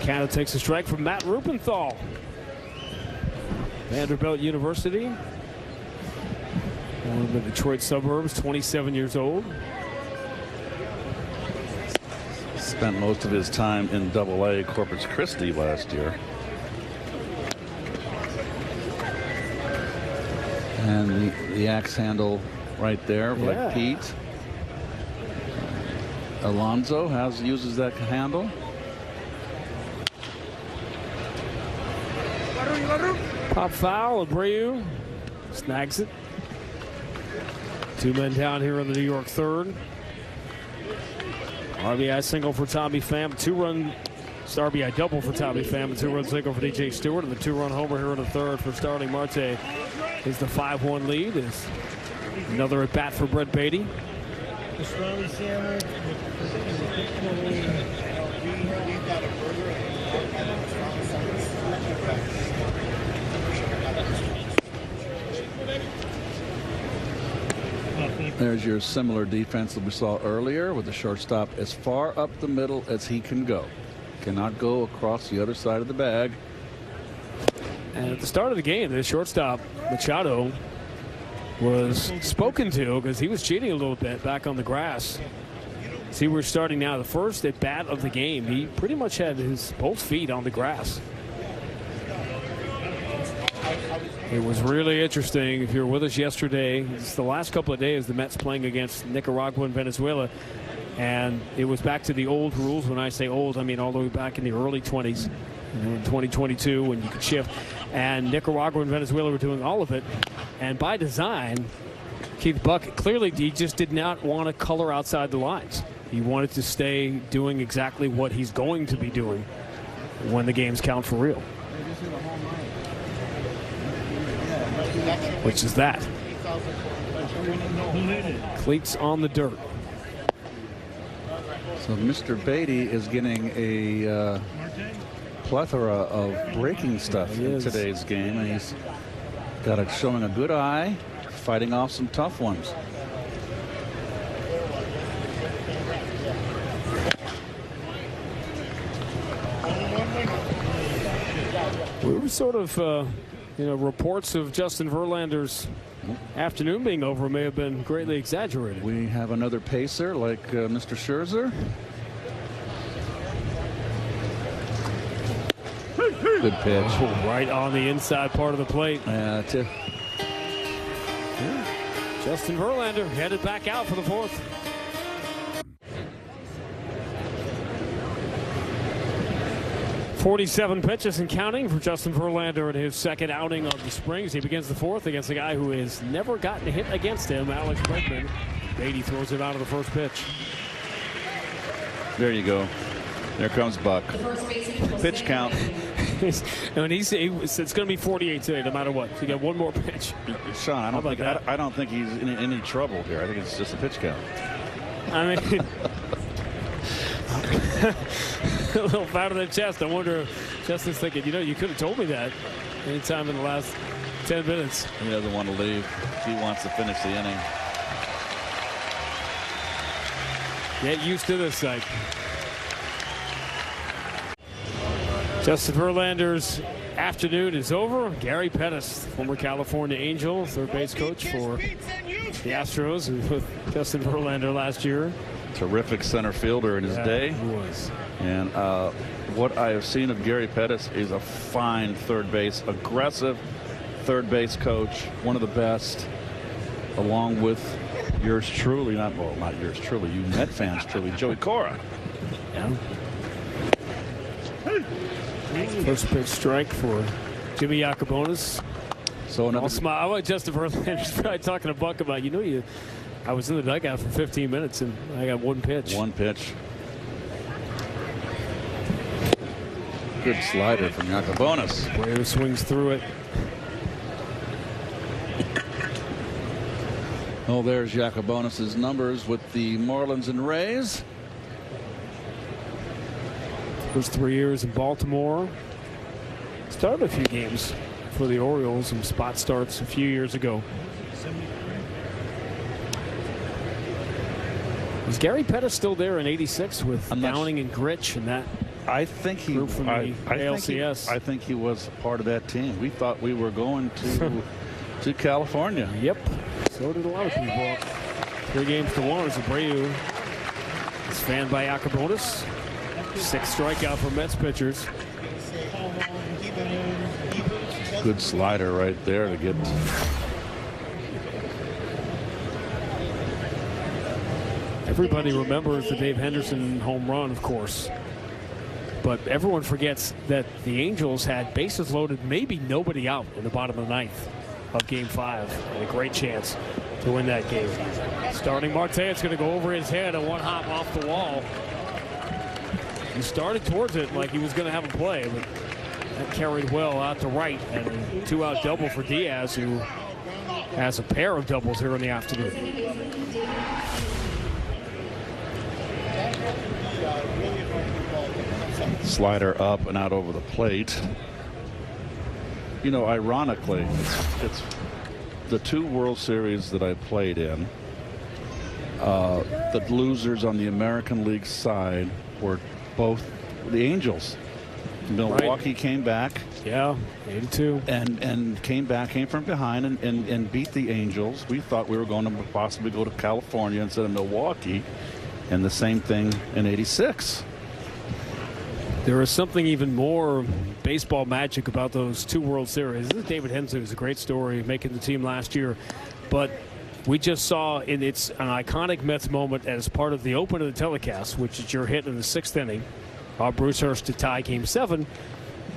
Canada takes a strike from Matt Rubenthal. Vanderbilt University, one of the Detroit suburbs, 27 years old. Spent most of his time in AA Corpus Christi last year. And the axe handle right there, like Pete. Alonso uses that handle. Pop foul, Abreu snags it. 2 men down here in the New York 3rd. RBI single for Tommy Pham, 2-run RBI double for Tommy Pham, a 2-run single for DJ Stewart, and the 2-run homer here in the 3rd for Starling Marte is the 5-1 lead. Is another at bat for Brett Beatty. There's your similar defense that we saw earlier with the shortstop as far up the middle as he can go. Cannot go across the other side of the bag. And at the start of the game, the shortstop, Machado, was spoken to because he was cheating a little bit back on the grass. See, we're starting now the first at bat of the game. He pretty much had his both feet on the grass. It was really interesting. If you were with us yesterday, it's the last couple of days the Mets playing against Nicaragua and Venezuela, and it was back to the old rules. When I say old, I mean all the way back in the early 20s, in 2022 when you could shift. And Nicaragua and Venezuela were doing all of it, and by design, Keith Buck clearly he just did not want to color outside the lines. He wanted to stay doing exactly what he's going to be doing when the games count for real. Which is that. Cleats on the dirt. So Mr. Beatty is getting a plethora of breaking stuff in today's game, and he's showing a good eye, fighting off some tough ones. We were sort of, reports of Justin Verlander's afternoon being over may have been greatly exaggerated. We have another pacer like Mr. Scherzer. Good pitch. Oh, right on the inside part of the plate. Justin Verlander headed back out for the fourth. "47 pitches and counting for Justin Verlander in his second outing of the spring as he begins the fourth against a guy who has never gotten a hit against him, Alex Bregman. Beatty throws it out of the first pitch. There you go. There comes Buck. Pitch count. And it's going to be 48 today, no matter what. So you got one more pitch. Sean, I don't think he's in any trouble here. I think it's just a pitch count. I mean, a little out of the chest. I wonder if Justin's thinking, you could have told me that anytime in the last 10 minutes. He doesn't want to leave. He wants to finish the inning. Get used to this thing. Justin Verlander's afternoon is over. Gary Pettis, former California Angel, third base coach for the Astros, with Justin Verlander last year. Terrific center fielder in his day. He was. And what I have seen of Gary Pettis is a fine third base, aggressive third base coach, one of the best, along with yours truly, not yours truly, you Met fans truly, Joey Cora. Yeah. First pitch strike for Jimmy Yacobonis. So another smile. I want Justin Verlander's probably talking to Buck about, I was in the dugout for 15 minutes and I got one pitch. One pitch. Good slider from Yacobonis. Abreu swings through it. Oh, there's Yacobonis' numbers with the Marlins and Rays. First 3 years in Baltimore. Started a few games for the Orioles, some spot starts a few years ago. Is Gary Pettis still there in '86 with Downing and Gritch and that? I think he group from the ALCS. I think he was part of that team. We thought we were going to California. Yep. So did a lot of people. 3-1 as Abreu is fanned by Yacobonis. 6th strikeout for Mets pitchers. Good slider right there to get. Everybody remembers the Dave Henderson home run, of course. But everyone forgets that the Angels had bases loaded, maybe nobody out in the bottom of the 9th of Game 5. And a great chance to win that game. Starting Marte, it's going to go over his head, and one hop off the wall. He started towards it like he was going to have a play, but that carried well out to right, and a 2-out double for Diaz, who has a pair of doubles here in the afternoon. Slider up and out over the plate. Ironically, it's the 2 World Series that I played in. The losers on the American League side were both the Angels. Milwaukee came back. Yeah, 82. And came from behind and beat the Angels. We thought we were going to possibly go to California instead of Milwaukee. And the same thing in '86. There is something even more baseball magic about those 2 World Series. This is David Hensley. It was a great story making the team last year. But we just saw it's an iconic Mets moment as part of the open of the telecast, which is your hit in the 6th inning. Bruce Hurst to tie Game 7.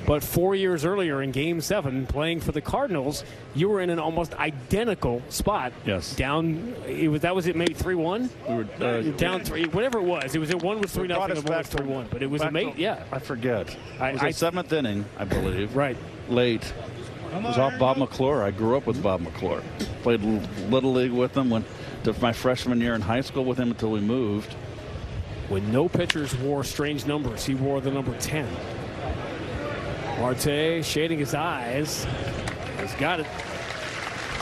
But 4 years earlier in Game 7, playing for the Cardinals, you were in an almost identical spot. Yes. Down. That was it. Maybe 3-1. We were down 3. Whatever it was. It was. One was 3-0. And one was 3-1. But it was amazing. Yeah. I forget. It was the 7th inning, I believe. Right. Late. It was off Bob McClure. I grew up with Bob McClure. Played Little League with him. Went to my freshman year in high school with him until we moved. When no pitchers wore strange numbers, he wore the number 10. Marte shading his eyes. He's got it.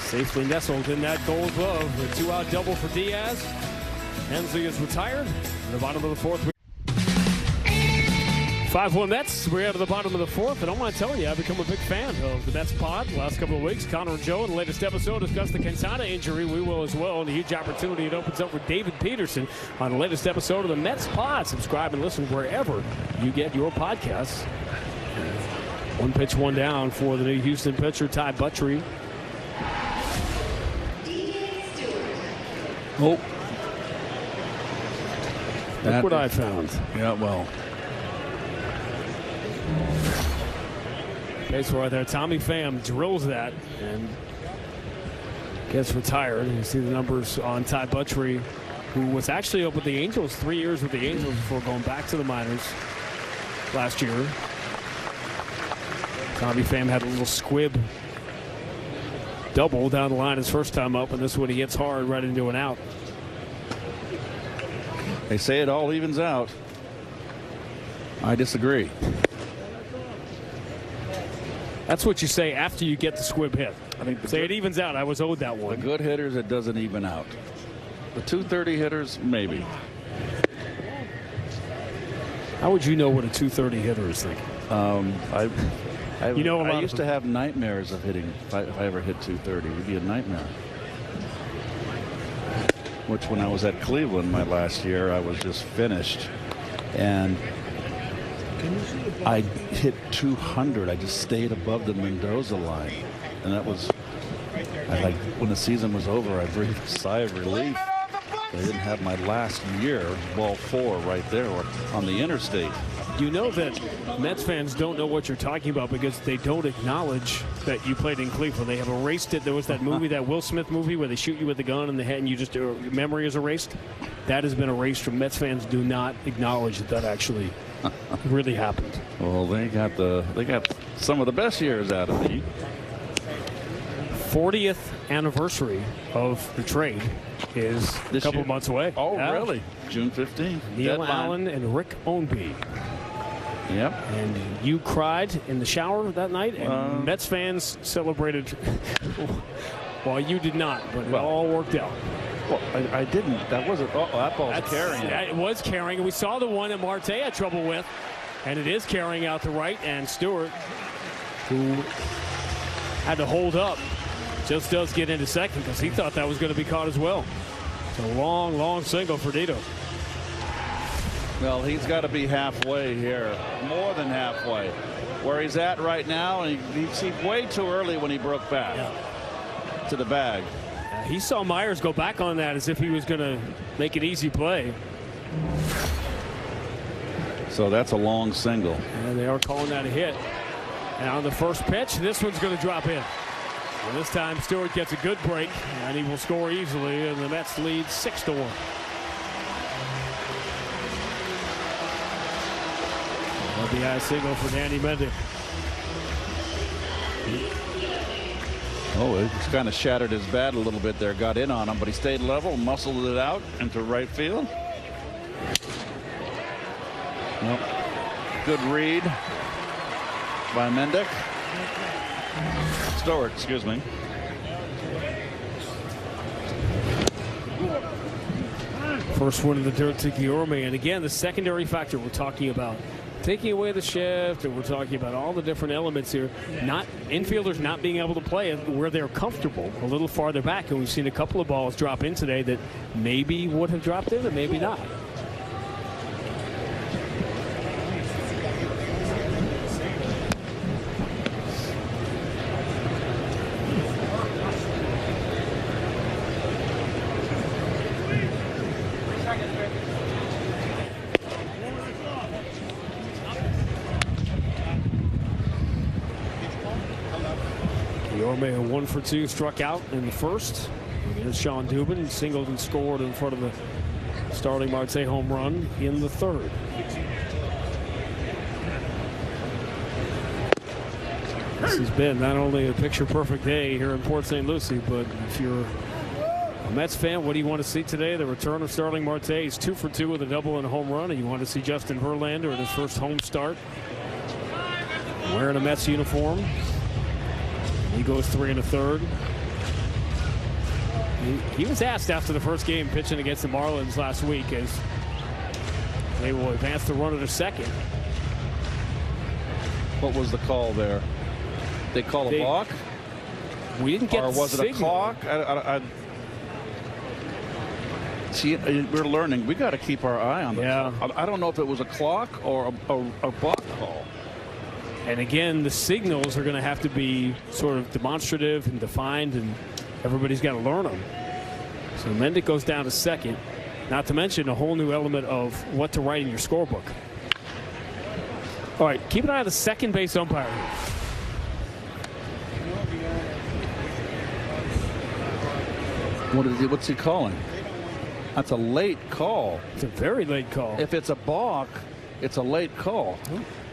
Safely nestled in that gold glove. The 2-out double for Diaz. Hensley is retired in the bottom of the 4th. 5-1 Mets. We're out of the bottom of the fourth, and I want to tell you, I've become a big fan of the Mets pod the last couple of weeks. Connor and Joe in the latest episode discussed the Quintana injury. We will as well, and a huge opportunity it opens up for David Peterson on the latest episode of the Mets pod. Subscribe and listen wherever you get your podcasts. 1 pitch, 1 down for the new Houston pitcher, Ty Buttrey. Oh. Look what I found. Yeah, well. Baseball right there. Tommy Pham drills that and gets retired. You see the numbers on Ty Buttrey, who was actually up with the Angels 3 years with the Angels before going back to the minors last year. Tommy Pham had a little squib double down the line his first time up, and this one he hits hard right into an out. They say it all evens out. I disagree. That's what you say after you get the squib hit. I think say it evens out. I was owed that one. The good hitters, it doesn't even out. The 230 hitters, maybe. How would you know what a 230 hitter is thinking? You know, I used to have nightmares of hitting. If I ever hit 230, it would be a nightmare. Which, when I was at Cleveland my last year, I was just finished, and I hit 200. I just stayed above the Mendoza line, and that was. When the season was over, I breathed a sigh of relief. I didn't have my last year, ball 4 right there on the interstate. You know that Mets fans don't know what you're talking about because they don't acknowledge that you played in Cleveland. They have erased it. There was that movie, that Will Smith movie, where they shoot you with the gun in the head and your memory is erased. That has been erased from Mets fans. Do not acknowledge that actually really happened. Well, they got some of the best years out of me. 40th anniversary of the trade is a couple months away. Oh, really? June 15th. Neil Allen and Rick Ownby. Yep. And you cried in the shower that night, and Mets fans celebrated while you did not, but it all worked out. Well, I didn't. That wasn't. Oh, that ball's carrying. It was carrying. We saw the one that Marte had trouble with, and it is carrying out to right, and Stewart, who had to hold up, just does get into second because he thought that was going to be caught as well. It's a long, long single for Dito. Well, he's got to be halfway here, more than halfway. Where he's at right now, and he's way too early when he broke back to the bag. He saw Myers go back on that as if he was going to make an easy play. So that's a long single. And they are calling that a hit. And on the first pitch, this one's going to drop in. And this time Stewart gets a good break, and he will score easily, and the Mets lead 6-1. RBI single for Danny Mendick. Oh, it's kind of shattered his bat a little bit there. Got in on him, but he stayed level, muscled it out into right field. Nope. Good read by Mendick. Stewart, excuse me. First one in the dirt to Guillorme, and again, the secondary factor we're talking about. Taking away the shift, and we're talking about all the different elements here. Not infielders not being able to play where they're comfortable a little farther back, and we've seen a couple of balls drop in today that maybe would have dropped in and maybe not. Guillorme, 1 for 2, struck out in the first. Here's Sean Dubin, singled and scored in front of the Starling Marte home run in the third. This has been not only a picture-perfect day here in Port St. Lucie, but if you're a Mets fan, what do you want to see today? The return of Starling Marte. He's 2 for 2 with a double and a home run, and you want to see Justin Verlander in his first home start wearing a Mets uniform. He goes 3 1/3. He was asked after the first game pitching against the Marlins last week as they will advance the runner to second. What was the call there? They call a balk? We didn't get or was it a clock? See, we're learning. We got to keep our eye on this. Yeah. I don't know if it was a clock or a balk call. And again, the signals are going to have to be sort of demonstrative and defined, and everybody's got to learn them. So Mendick goes down to second, not to mention a whole new element of what to write in your scorebook. All right, keep an eye on the second base umpire. What's he calling? That's a late call. It's a very late call. If it's a balk, it's a late call.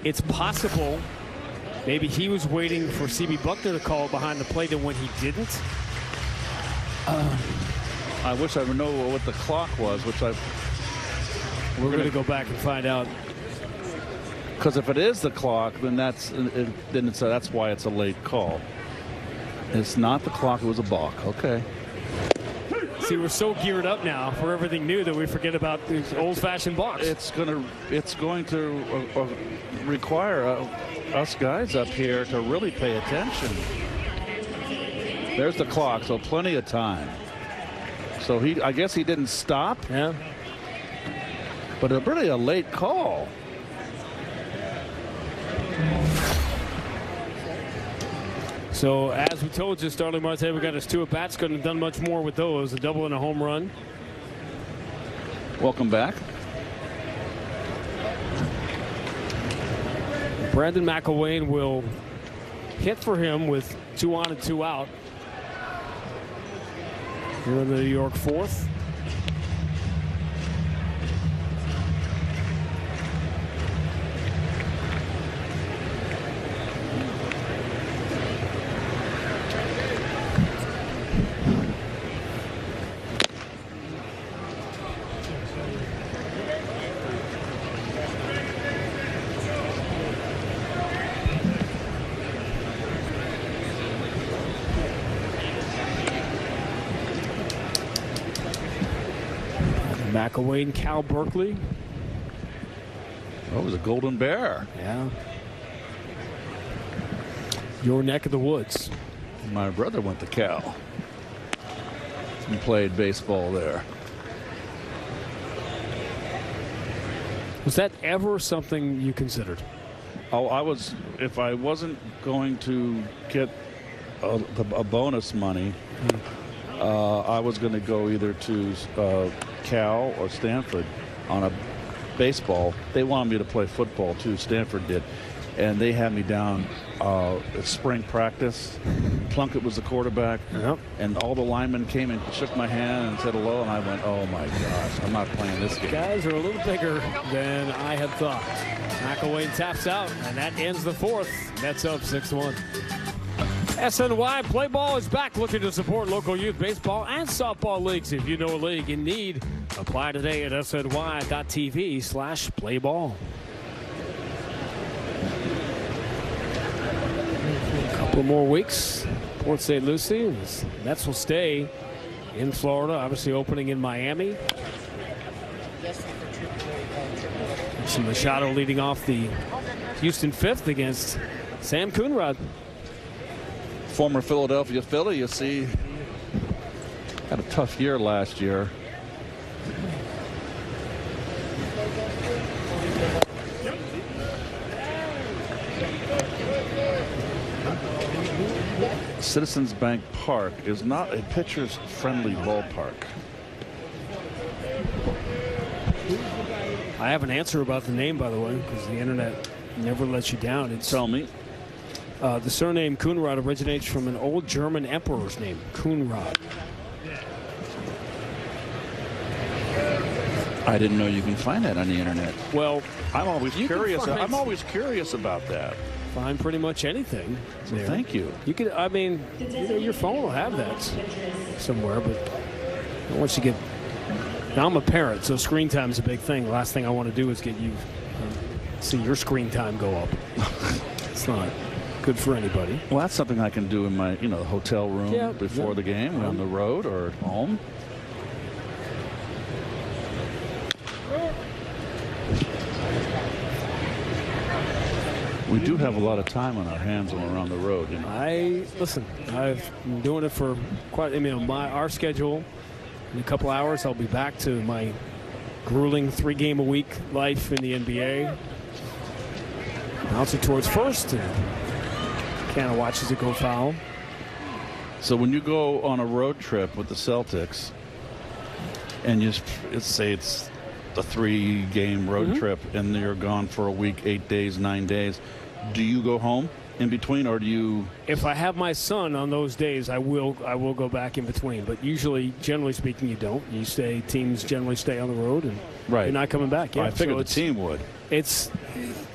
It's possible maybe he was waiting for C.B. Buckner to call behind the plate, and when he didn't. I wish I would know what the clock was, which we're going to go back and find out. Because if it is the clock, then that's why it's a late call. It's not the clock; it was a balk. Okay. See, we're so geared up now for everything new that we forget about these old-fashioned balks. It's going to require us guys up here to really pay attention. There's the clock, so plenty of time. So I guess he didn't stop. Yeah. But really a late call. So as we told you, Starling Marte, we got his 2 at-bats. Couldn't have done much more with those. A double and a home run. Welcome back. Brandon McIlwain will hit for him with 2 on and 2 out. Here in the New York 4th. McIlwain, Cal Berkeley. Oh, it was a Golden Bear. Yeah. Your neck of the woods. My brother went to Cal and played baseball there. Was that ever something you considered? Oh, if I wasn't going to get a bonus money, I was going to go either to Cal or Stanford on a baseball. They wanted me to play football too. Stanford did, and they had me down at spring practice. Plunkett was the quarterback, and all the linemen came and shook my hand and said hello, and I went, "Oh my gosh, I'm not playing this game." Guys are a little bigger than I had thought. McIlwain taps out, and that ends the 4th. Mets up 6-1. SNY Play Ball is back, looking to support local youth baseball and softball leagues. If you know a league in need, apply today at sny.tv/playball. A couple more weeks. Port St. Lucie. Mets will stay in Florida, obviously opening in Miami. See Machado leading off the Houston 5th against Sam Coonrod. Former Philadelphia Philly, you see, had a tough year last year. Citizens Bank Park is not a pitcher's friendly ballpark. I have an answer about the name, by the way, because the internet never lets you down. Tell me. The surname Coonrod originates from an old German emperor's name, Coonrod. I didn't know you can find that on the internet. Well, I'm always curious. I'm always curious about that. Find pretty much anything. Well, thank you. You could, I mean, your phone will have that somewhere, but once you get. Now I'm a parent, so screen time is a big thing. The last thing I want to do is get you see your screen time go up. It's not good for anybody. Well, that's something I can do in my, hotel room before the game, on the road or at home. We do have a lot of time on our hands when we're on the road, you know. Listen, I've been doing it for quite, our schedule. In a couple hours, I'll be back to my grueling 3-game-a-week life in the NBA. Bouncing towards first, and kind of watches it go foul. So when you go on a road trip with the Celtics, and let's say it's a 3-game road trip, and you're gone for a week, 8 days, 9 days, do you go home in between, or do you? If I have my son on those days, I will go back in between. But usually, generally speaking, you don't. Teams generally stay on the road, and you're not coming back. Yeah, I figured the team would. It's,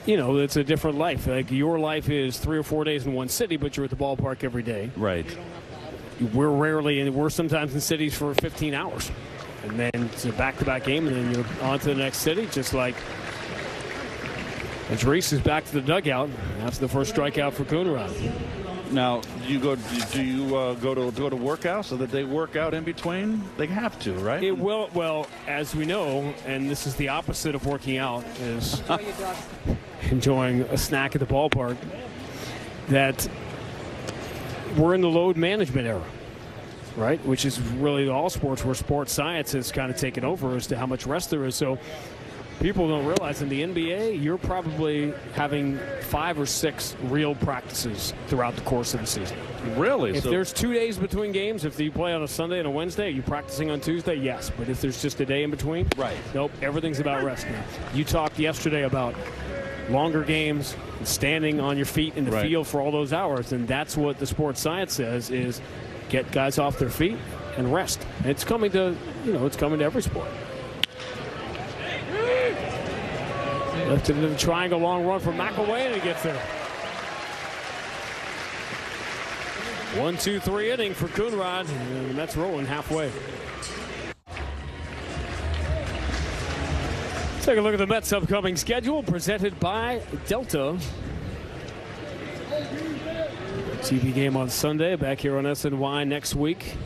it's a different life. Like, your life is 3 or 4 days in one city, but you're at the ballpark every day. Right. We're sometimes in cities for 15 hours. And then it's a back-to-back game, and then you're on to the next city, just like Reese is back to the dugout after the first strikeout for Coonrod. Now, do you go to workouts so that they work out in between? They have to, right? Well, as we know, and this is the opposite of working out, is enjoying a snack at the ballpark, that we're in the load management era. Right, which is really all sports where sports science has kind of taken over as to how much rest there is. So people don't realize in the NBA, you're probably having 5 or 6 real practices throughout the course of the season. Really? If there's 2 days between games, if you play on a Sunday and a Wednesday, are you practicing on Tuesday? Yes. But if there's just a day in between, right? Nope. Everything's about rest now. You talked yesterday about longer games, and standing on your feet in the field for all those hours, and that's what the sports science says is get guys off their feet and rest. And it's coming to, it's coming to every sport. Left it in the triangle, long run from McElway, and he gets there. 1-2-3 inning for Coonrod, and the Mets rolling halfway. Let's take a look at the Mets' upcoming schedule, presented by Delta. TV game on Sunday, back here on SNY next week.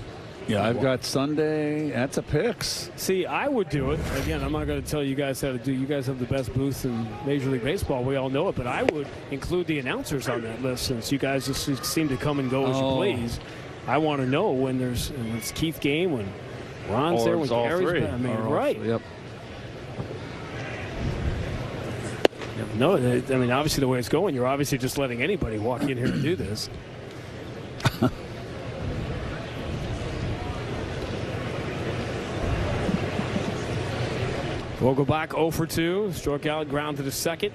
Yeah, I've got Sunday. That's a picks. See, I would do it. Again, I'm not going to tell you guys how to do. You guys have the best booth in Major League Baseball. We all know it. But I would include the announcers on that list, since you guys just seem to come and go as you please. I want to know when it's Keith game, when Ron's there, when Gary's back. I mean, right. Yep. No, obviously the way it's going, you're obviously just letting anybody walk in here and do this. We'll go back 0 for 2. Struck out, ground to the second.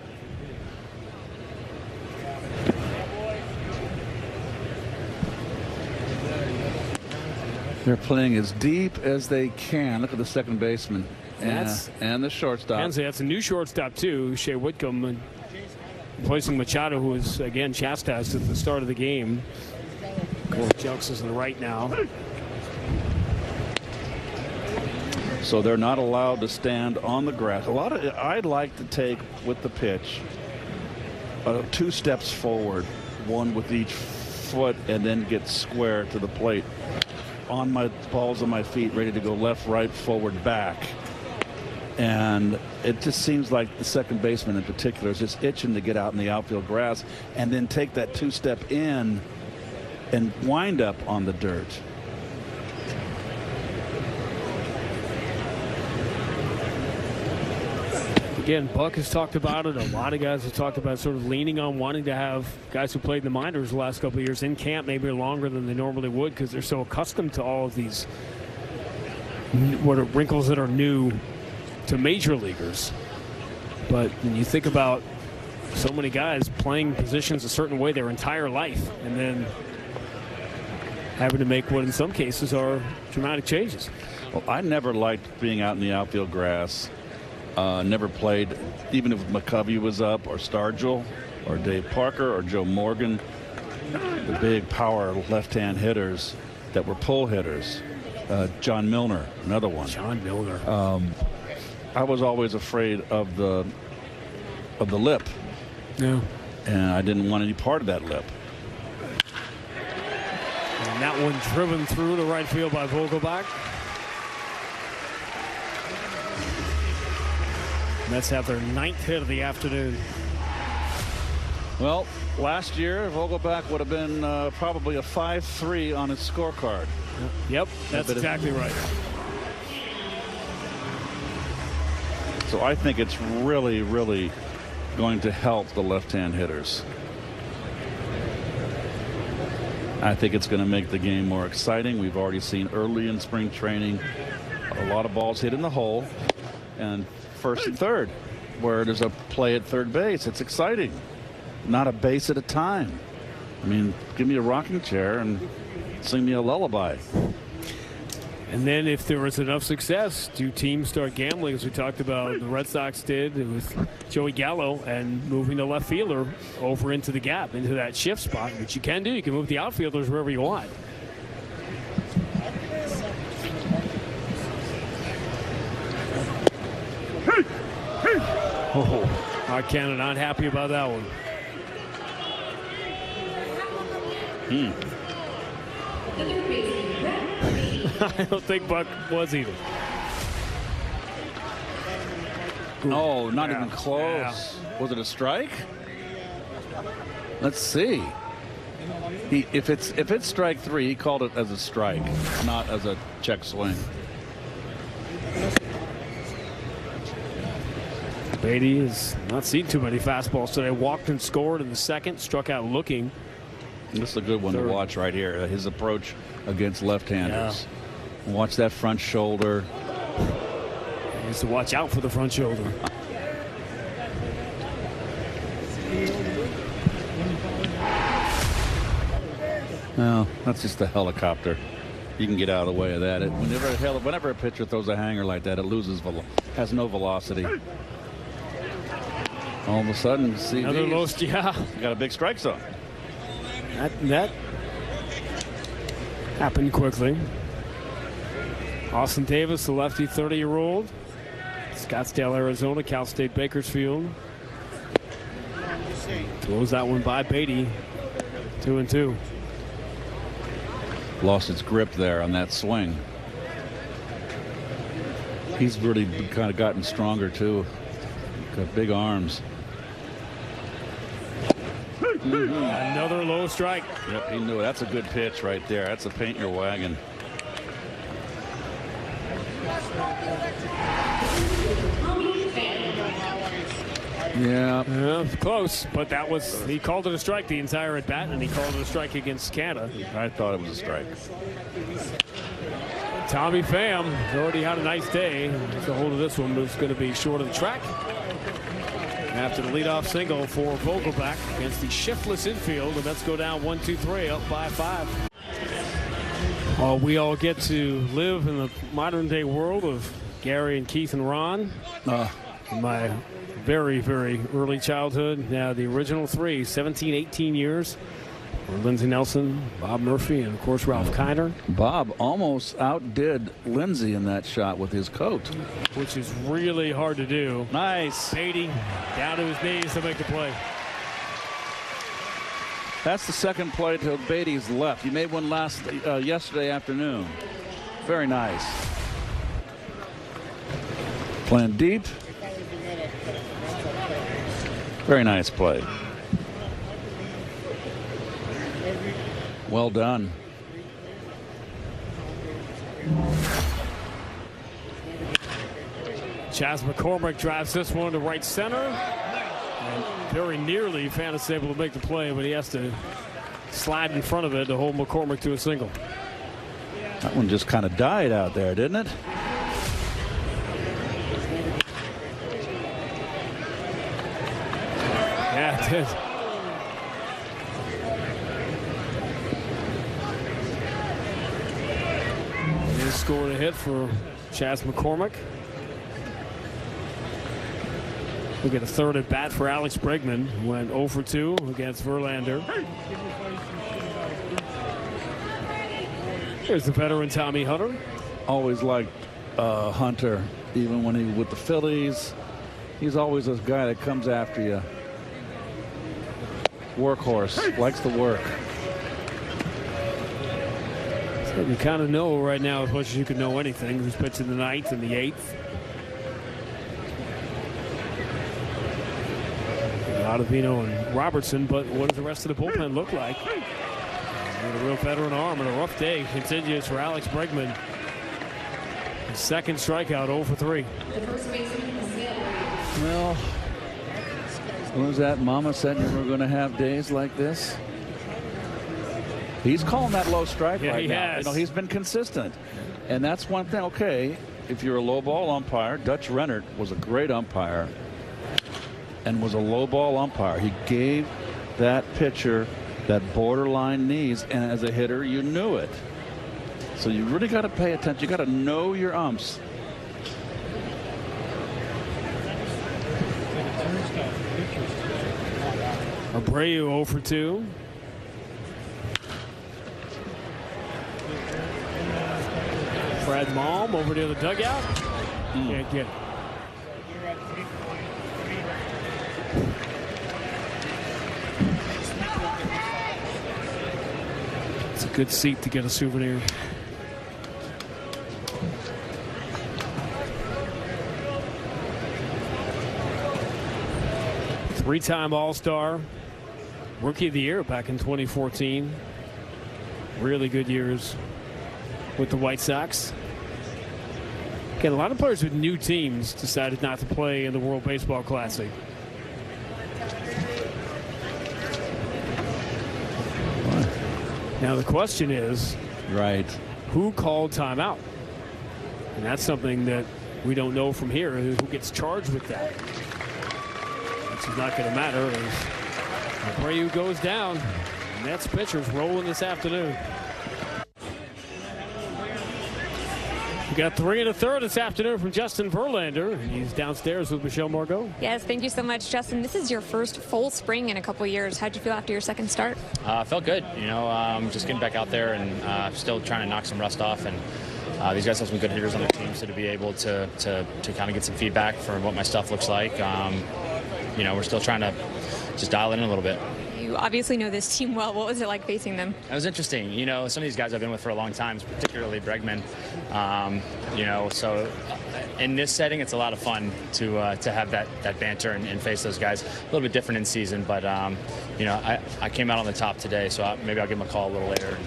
They're playing as deep as they can. Look at the second baseman. And the shortstop. And that's a new shortstop, too, Shea Whitcomb, replacing Machado, who was, again, chastised at the start of the game. Corey Jelks is to the right now. So they're not allowed to stand on the grass. I'd like to take, with the pitch, 2 steps forward, 1 with each foot, and then get square to the plate. On my balls on my feet, ready to go left, right, forward, back. And it just seems like the second baseman in particular is just itching to get out in the outfield grass and then take that 2-step in and wind up on the dirt. Again, Buck has talked about it. A lot of guys have talked about sort of leaning on wanting to have guys who played in the minors the last couple of years in camp maybe longer than they normally would, because they're so accustomed to all of these wrinkles that are new to major leaguers. But when you think about so many guys playing positions a certain way their entire life and then having to make what in some cases are dramatic changes. Well, I never liked being out in the outfield grass. Never played, even if McCovey was up, or Stargell, or Dave Parker, or Joe Morgan, the big power left-hand hitters that were pull hitters. John Milner, another one. John Milner. I was always afraid of the lip. Yeah. And I didn't want any part of that lip. And that one driven through to right field by Vogelbach. Mets have their 9th hit of the afternoon. Well, last year, Vogelbach would have been probably a 5-3 on his scorecard. Yep, that's exactly right. So I think it's really, really going to help the left-hand hitters. I think it's going to make the game more exciting. We've already seen early in spring training a lot of balls hit in the hole and first and third, where there's a play at third base. It's exciting. Not a base at a time. I mean, give me a rocking chair and sing me a lullaby. And then if there was enough success, do teams start gambling, as we talked about the Red Sox did with Joey Gallo, and moving the left fielder over into the gap, into that shift spot, which you can do. You can move the outfielders wherever you want. Oh, Mark Cannon not happy about that one. I don't think Buck was either. Oh, not even close. Yeah. Was it a strike? Let's see. If it's strike three, he called it as a strike, not as a check swing. Beatty has not seen too many fastballs today. Walked and scored in the second, struck out looking. This is a good one to watch right here. His approach against left-handers. Yeah. Watch that front shoulder. He has to watch out for the front shoulder. No, that's just a helicopter. You can get out of the way of that. Whenever a pitcher throws a hanger like that, it has no velocity. All of a sudden, see, another low, yeah, you got a big strike zone. That happened quickly. Austin Davis, the lefty, 30-year-old. Scottsdale, Arizona, Cal State Bakersfield. Throws that one by Beatty. 2-2. Lost its grip there on that swing. He's really kind of gotten stronger too. Got big arms. Another low strike. Yep, he knew it. That's a good pitch right there. That's a paint your wagon. Yeah, close, but that was, he called it a strike the entire at bat, and he called it a strike against Canada. I thought it was a strike. Tommy Pham already had a nice day. The hold of this one was going to be short of the track. After the leadoff single for Vogelbach against the shiftless infield, and let's go down 1-2-3, up by 5. Well, we all get to live in the modern day world of Gary and Keith and Ron. My very, very early childhood. Now, the original three, 17, 18 years. Lindsey Nelson, Bob Murphy, and of course Ralph Kiner. Bob almost outdid Lindsey in that shot with his coat, which is really hard to do. Nice. Beatty down to his knees to make the play. That's the second play to Beatty's left. He made one yesterday afternoon. Very nice. Playing deep. Very nice play. Well done. Chas McCormick drives this one to right center. And very nearly Fanta's able to make the play, but he has to slide in front of it to hold McCormick to a single. That one just kind of died out there, didn't it? Yeah, it did. He scored a hit for Chas McCormick. We get a third at bat for Alex Bregman, who went 0 for 2 against Verlander. Here's the veteran Tommy Hunter. Always liked Hunter, even when he was with the Phillies. He's always a guy that comes after you. Workhorse, likes to work. So you kind of know right now as much as you can know anything. Who's pitching the 9th and the 8th. Ottavino and Robertson, but what does the rest of the bullpen look like? With a real veteran arm and a rough day continues for Alex Bregman. His second strikeout, 0 for 3. Well, what was that? Mama said you were going to have days like this. He's calling that low strike right now. You know, he's been consistent. And that's one thing. Okay, if you're a low ball umpire, Dutch Rennert was a great umpire and was a low ball umpire. He gave that pitcher that borderline knees, and as a hitter, you knew it. So you really got to pay attention. You got to know your umps. Abreu 0 for 2. Brad Malm over to the dugout. Can't get it. It's a good seat to get a souvenir. Three-time All-Star, Rookie of the Year back in 2014. Really good years with the White Sox. Again, a lot of players with new teams decided not to play in the World Baseball Classic. Now the question is, who called timeout? And that's something that we don't know from here, who gets charged with that. This is not going to matter as Abreu goes down. Mets pitchers rolling this afternoon. We got 3 1/3 this afternoon from Justin Verlander. He's downstairs with Michelle Margot. Yes, thank you so much, Justin. This is your first full spring in a couple of years. How'd you feel after your second start? Felt good. You know, just getting back out there and still trying to knock some rust off. And these guys have some good hitters on their team, so to be able to kind of get some feedback for what my stuff looks like. You know, we're still trying to just dial it in a little bit. You obviously know this team well. What was it like facing them? It was interesting. You know, some of these guys I've been with for a long time, particularly Bregman. You know, so in this setting, it's a lot of fun to have that banter and face those guys. A little bit different in season, but you know, I came out on the top today, so maybe I'll give them a call a little later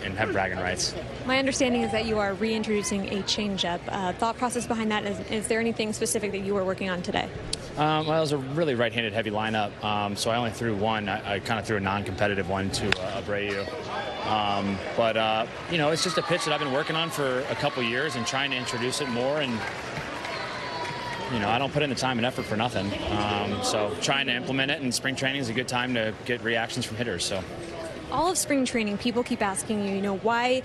and have bragging rights. My understanding is that you are reintroducing a changeup. Thought process behind that, is there anything specific that you were working on today? Well, it was a really right-handed heavy lineup, so I only threw one. I kind of threw a non-competitive one to Abreu. But you know, it's just a pitch that I've been working on for a couple years and trying to introduce it more. And you know, I don't put in the time and effort for nothing. So trying to implement it in spring training is a good time to get reactions from hitters. So. All of spring training, people keep asking you, you know, why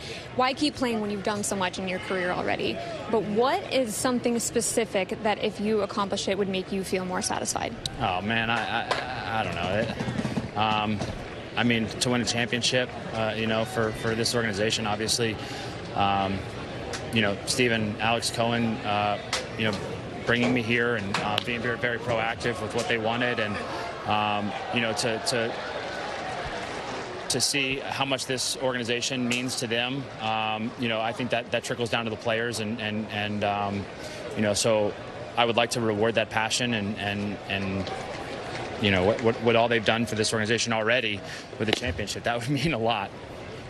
keep playing when you've done so much in your career already? But what is something specific that if you accomplish it would make you feel more satisfied? Oh, man, I don't know. I mean, to win a championship, you know, for this organization, obviously, you know, Steven, Alex Cohen, you know, bringing me here and being very, very proactive with what they wanted, and, you know, to see how much this organization means to them. You know, I think that trickles down to the players, and you know, so I would like to reward that passion and you know, what all they've done for this organization already with the championship. That would mean a lot.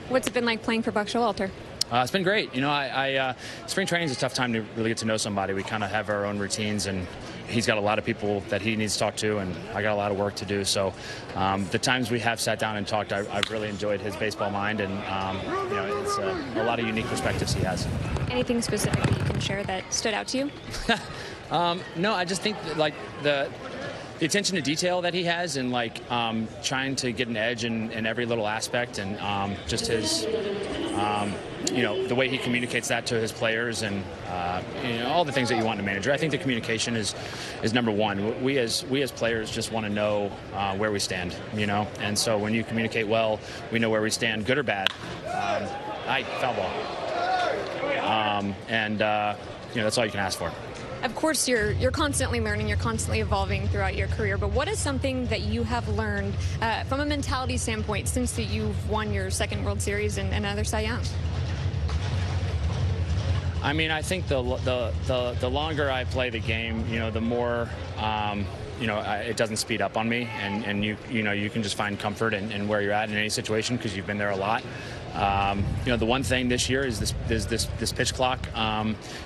What's it been like playing for Buck Showalter? It's been great. You know, spring training is a tough time to really get to know somebody. We kind of have our own routines, and he's got a lot of people that he needs to talk to, and I got a lot of work to do. So the times we have sat down and talked, I've really enjoyed his baseball mind, and you know, it's a lot of unique perspectives he has. Anything specific that you can share that stood out to you? No, I just think that, like, the attention to detail that he has, and like trying to get an edge in every little aspect, and just his you know, the way he communicates that to his players, and you know, all the things that you want in a manager. I think the communication is number one. We as players just want to know where we stand, you know, and so when you communicate well, we know where we stand, good or bad. Foul ball. And you know, that's all you can ask for. Of course, you're constantly learning, you're constantly evolving throughout your career, but what is something that you have learned from a mentality standpoint since that you've won your second World Series and another Cy Young? I mean, I think the longer I play the game, you know, the more it doesn't speed up on me, and you can just find comfort in where you're at in any situation because you've been there a lot. The one thing this year is this pitch clock.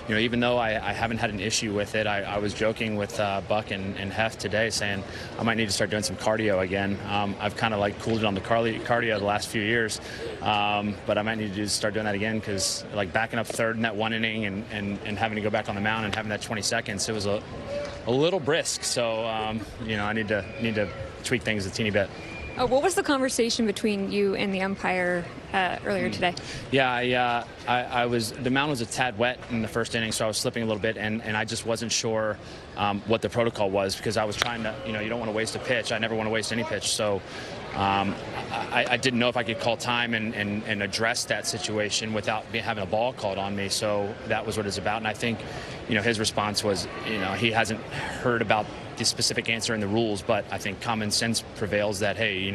Even though I haven't had an issue with it, I was joking with Buck and Hef today saying I might need to start doing some cardio again. I've kind of like cooled it on the cardio the last few years, but I might need to start doing that again because like backing up third in that one inning and having to go back on the mound and having that 20 seconds, it was a little brisk. So I need to tweak things a teeny bit. What was the conversation between you and the umpire earlier today? Yeah, the mound was a tad wet in the first inning, so I was slipping a little bit, and I just wasn't sure what the protocol was because I was trying to, you don't want to waste a pitch. I never want to waste any pitch, so I didn't know if I could call time and address that situation without having a ball called on me. So that was what it's about, and I think, his response was, he hasn't heard about the specific answer in the rules, but I think common sense prevails that, hey,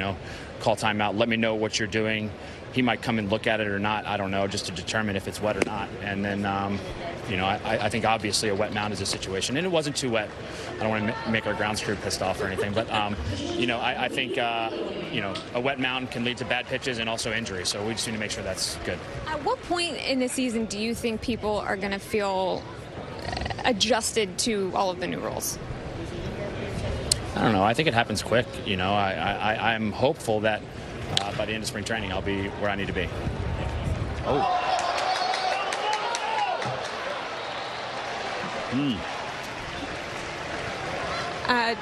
call timeout, let me know what you're doing. He might come and look at it or not, I don't know, just to determine if it's wet or not. And then, I think obviously a wet mound is a situation, and it wasn't too wet. I don't want to make our grounds crew pissed off or anything, but, I think, a wet mound can lead to bad pitches and also injury, so we just need to make sure that's good. At what point in the season do you think people are going to feel adjusted to all of the new rules? I don't know. I think it happens quick. I'm hopeful that by the end of spring training, I'll be where I need to be.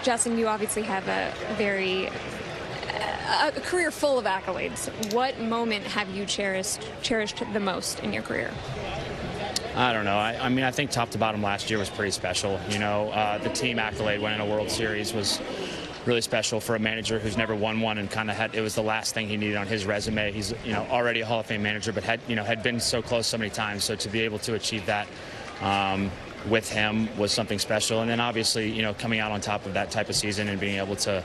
Justin, you obviously have a career full of accolades. What moment have you cherished the most in your career? I don't know. I think top to bottom last year was pretty special. The team accolade winning a World Series was really special for a manager who's never won one and it was the last thing he needed on his resume. He's, already a Hall of Fame manager, but had been so close so many times. So to be able to achieve that with him was something special. And then obviously, coming out on top of that type of season and being able to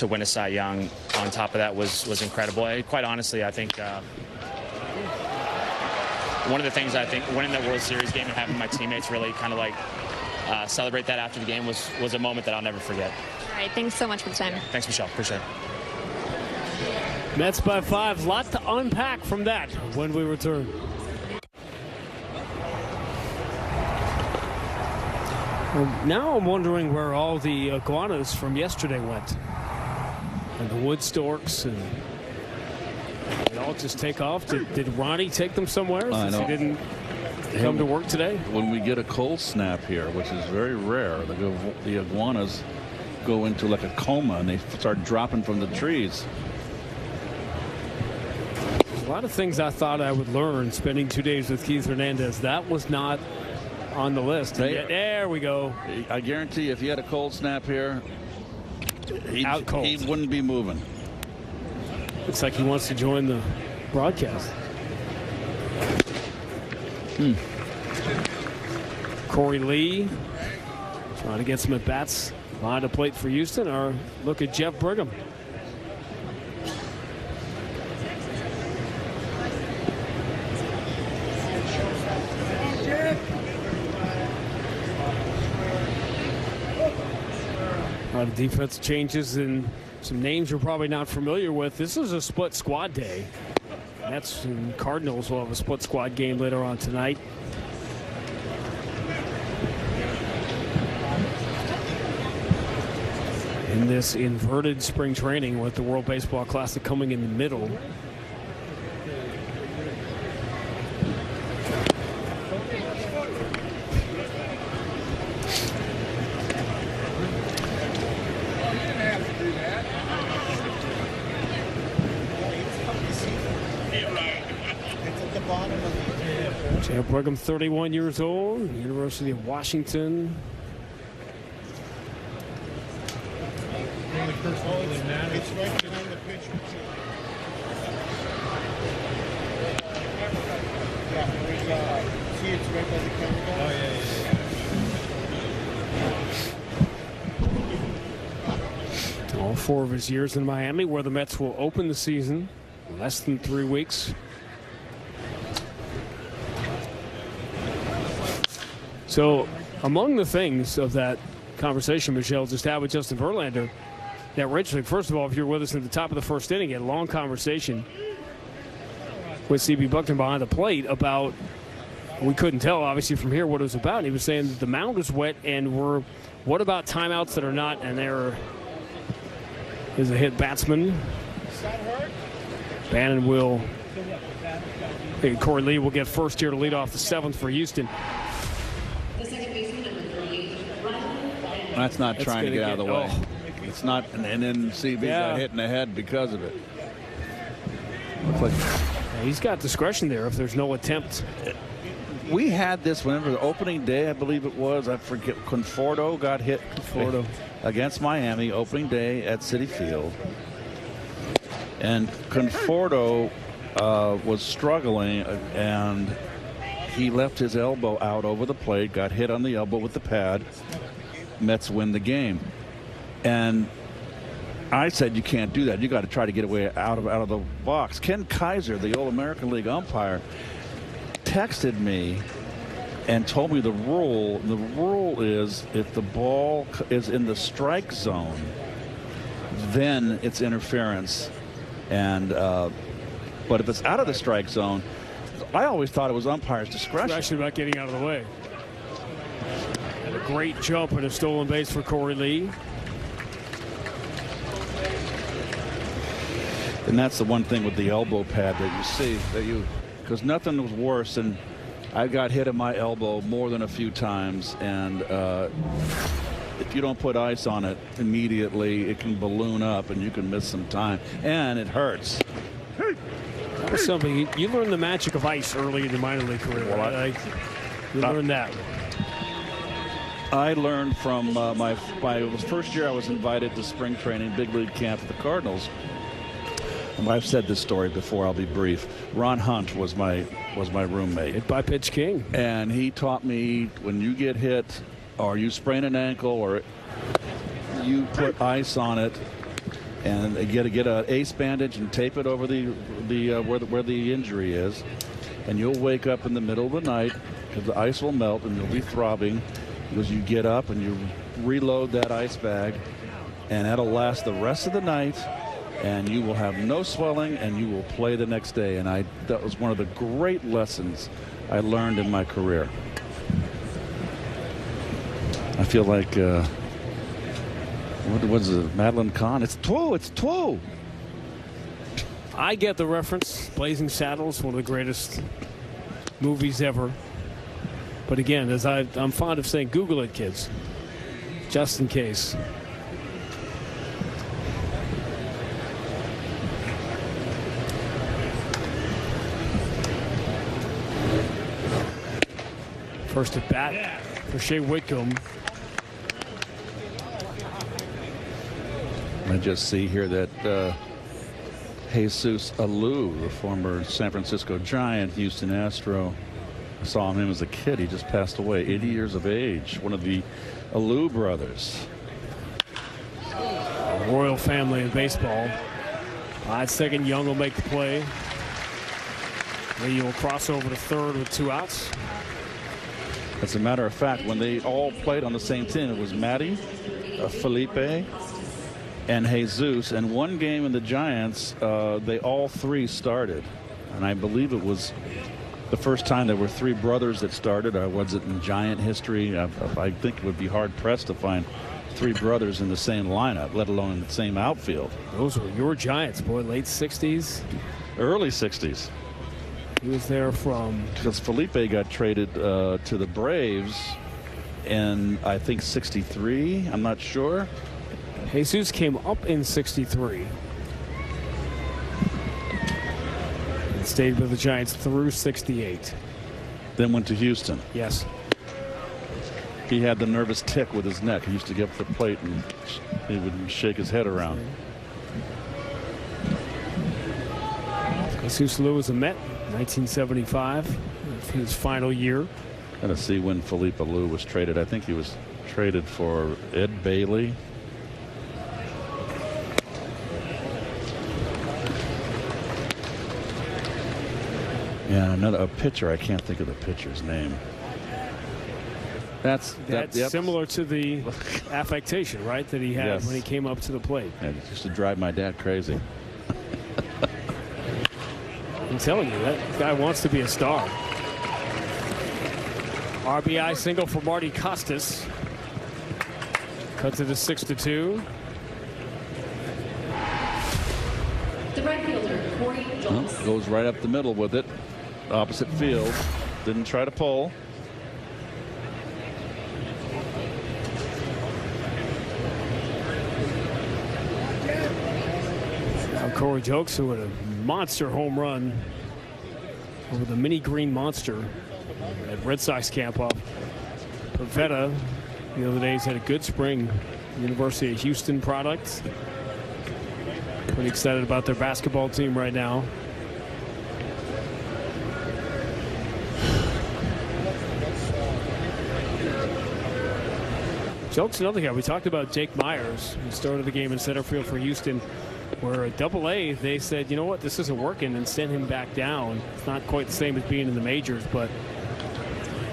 win a Cy Young on top of that was incredible. Quite honestly, I think one of the things I think winning the World Series game and having my teammates really kind of celebrate that after the game was a moment that I'll never forget. All right, thanks so much for the time. Thanks, Michelle. Appreciate it. Mets by 5. A lot to unpack from that when we return. Now I'm wondering where all the iguanas from yesterday went. And the wood storks, and they all just take off. Did Ronnie take them somewhere since he didn't come to work today? When we get a cold snap here, which is very rare, the iguanas go into like a coma and they start dropping from the trees. A lot of things I thought I would learn spending 2 days with Keith Hernandez. That was not on the list. Yet, there we go. I guarantee you, if you had a cold snap here, he wouldn't be moving. Looks like he wants to join the broadcast. Corey Lee trying to get some at-bats behind the plate for Houston, or look at Jeff Brigham. A lot of defense changes and some names you're probably not familiar with. This is a split squad day. Mets and Cardinals will have a split squad game later on tonight. In this inverted spring training with the World Baseball Classic coming in the middle. Jeff Brigham, 31 years old, University of Washington. It's right behind the pitcher. See, it's right by the camera. Oh, yeah. All 4 of his years in Miami, where the Mets will open the season in less than 3 weeks. So among the things of that conversation Michelle just had with Justin Verlander. That Richard, first of all, if you're with us at the top of the first inning, had a long conversation with C.B. Buckner behind the plate about, we couldn't tell obviously from here what it was about. And he was saying that the mound was wet and what about timeouts that are not? And there is a hit batsman. Bannon will, Corey Lee will get first here to lead off the 7th for Houston. That's not trying to get out of the way. It's not, and then CB got hit in the head because of it. Looks like he's got discretion there if there's no attempt. We had this whenever the opening day, I believe it was. I forget. Conforto got hit against Miami opening day at Citi Field, and Conforto was struggling, and he left his elbow out over the plate, got hit on the elbow with the pad. Mets win the game. And I said, you can't do that. You got to try to get away out of the box. Ken Kaiser, the old American League umpire, texted me and told me the rule. The rule is if the ball is in the strike zone, then it's interference. And but if it's out of the strike zone, I always thought it was umpire's discretion. Discretion about getting out of the way. And a great jump and a stolen base for Corey Lee. And that's the one thing with the elbow pad that you see, because nothing was worse than I got hit in my elbow more than a few times, and if you don't put ice on it immediately, it can balloon up and you can miss some time, and it hurts. That was something you learned the magic of ice early in your minor league career. Well, you learned that. I learned from my first year. I was invited to spring training, big league camp at the Cardinals. I've said this story before. I'll be brief. Ron Hunt was my roommate. Hit by pitch king. And he taught me, when you get hit or you sprain an ankle or you put ice on it, and you got to get an ace bandage and tape it over where the injury is, and you'll wake up in the middle of the night because the ice will melt and you'll be throbbing, because you get up and you reload that ice bag, and that'll last the rest of the night. And you will have no swelling, and you will play the next day. And that was one of the great lessons I learned in my career. I feel like, what was it, Madeline Kahn? It's Two. I get the reference. Blazing Saddles, one of the greatest movies ever. But again, as I'm fond of saying, Google it, kids, just in case. First at bat for Shea Whitcomb. I just see here that Jesus Alou, the former San Francisco Giant, Houston Astro, I saw him as a kid. He just passed away, 80 years of age. One of the Alou brothers. A royal family in baseball. 5-second, Young will make the play. Lee will cross over to third with 2 outs. As a matter of fact, when they all played on the same team, it was Matty, Felipe, and Jesus. And one game in the Giants, they all 3 started. And I believe it was the first time there were 3 brothers that started. Was it in Giant history? I think it would be hard-pressed to find 3 brothers in the same lineup, let alone in the same outfield. Those were your Giants, boy, late 60s. Early 60s. He was there from... Because Felipe got traded to the Braves in, I think, 63. I'm not sure. Jesus came up in 63. And stayed with the Giants through 68. Then went to Houston. Yes. He had the nervous tick with his neck. He used to get up the plate and he would shake his head around. Jesus Alou was a Met. 1975, his final year. Gotta see when Felipe Alou was traded. I think he was traded for Ed Bailey. Yeah, a pitcher. I can't think of the pitcher's name. That's similar to the affectation, right, that he had when he came up to the plate. Yeah, it used to drive my dad crazy. I'm telling you, that guy wants to be a star. RBI single for Marty Costas. Cuts it to 6-2. The right fielder, Corey Jones. Well, goes right up the middle with it. Opposite field. Didn't try to pull. Now Corey Jokes with a monster home run over the mini green monster at Red Sox camp off Pavetta. The other day he's had a good spring. University of Houston product. Pretty excited about their basketball team right now. Jokes another guy. We talked about Jake Myers, who started the game in center field for Houston, where at AA they said, you know what, this isn't working, and sent him back down. It's not quite the same as being in the majors, but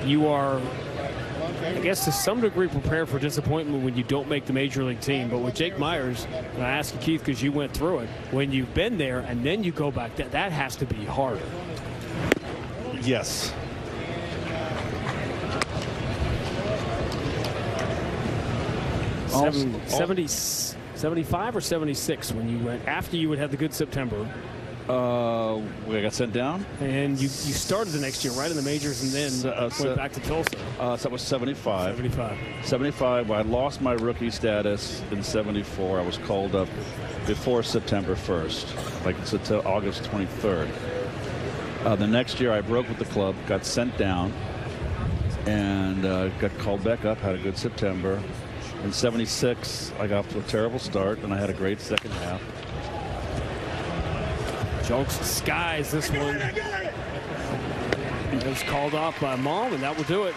you are, I guess, to some degree prepared for disappointment when you don't make the major league team. But with Jake Myers, and I ask you, Keith, because you went through it, when you've been there and then you go back, that has to be harder. Yes. Also, 75 or 76 when you went after you would have the good September. We got sent down, and you started the next year right in the majors, and then went back to Tulsa. So that was 75. 75. 75. I lost my rookie status in 74. I was called up before September 1st, like it's until August 23rd. The next year I broke with the club, got sent down, and got called back up. Had a good September. In 76, I got off to a terrible start, and I had a great second half. Jokes skies this one. It was called off by Malm, and that will do it.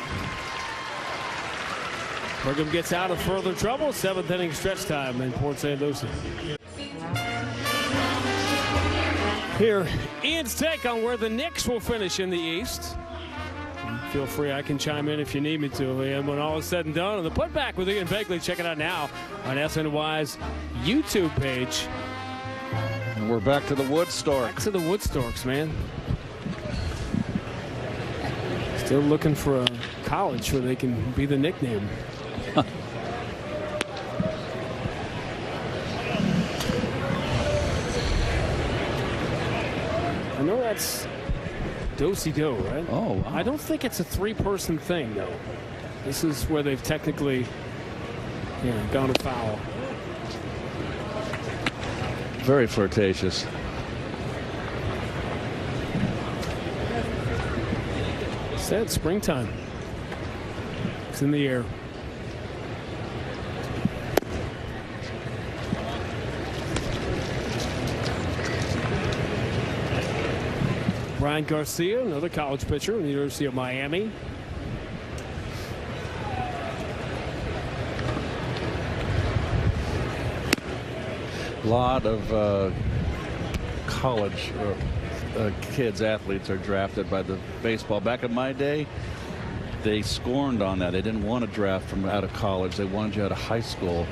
Brigham gets out of further trouble. 7th inning stretch time in Port St. Lucie. Here, Ian's take on where the Knicks will finish in the East. Feel free, I can chime in if you need me to. And when all is said and done, on the putback with Ian Begley, check it out now on SNY's YouTube page. And we're back to the Wood Stork. Back to the Wood Storks, man. Still looking for a college where they can be the nickname. I know that's do-si-do, right? Oh, wow. I don't think it's a 3-person thing, though. This is where they've technically gone afoul. Very flirtatious. Said springtime. It's in the air. Brian Garcia, another college pitcher from the University of Miami. A lot of college kids, athletes are drafted by the baseball. Back in my day, they scorned on that. They didn't want to draft from out of college. They wanted you out of high school.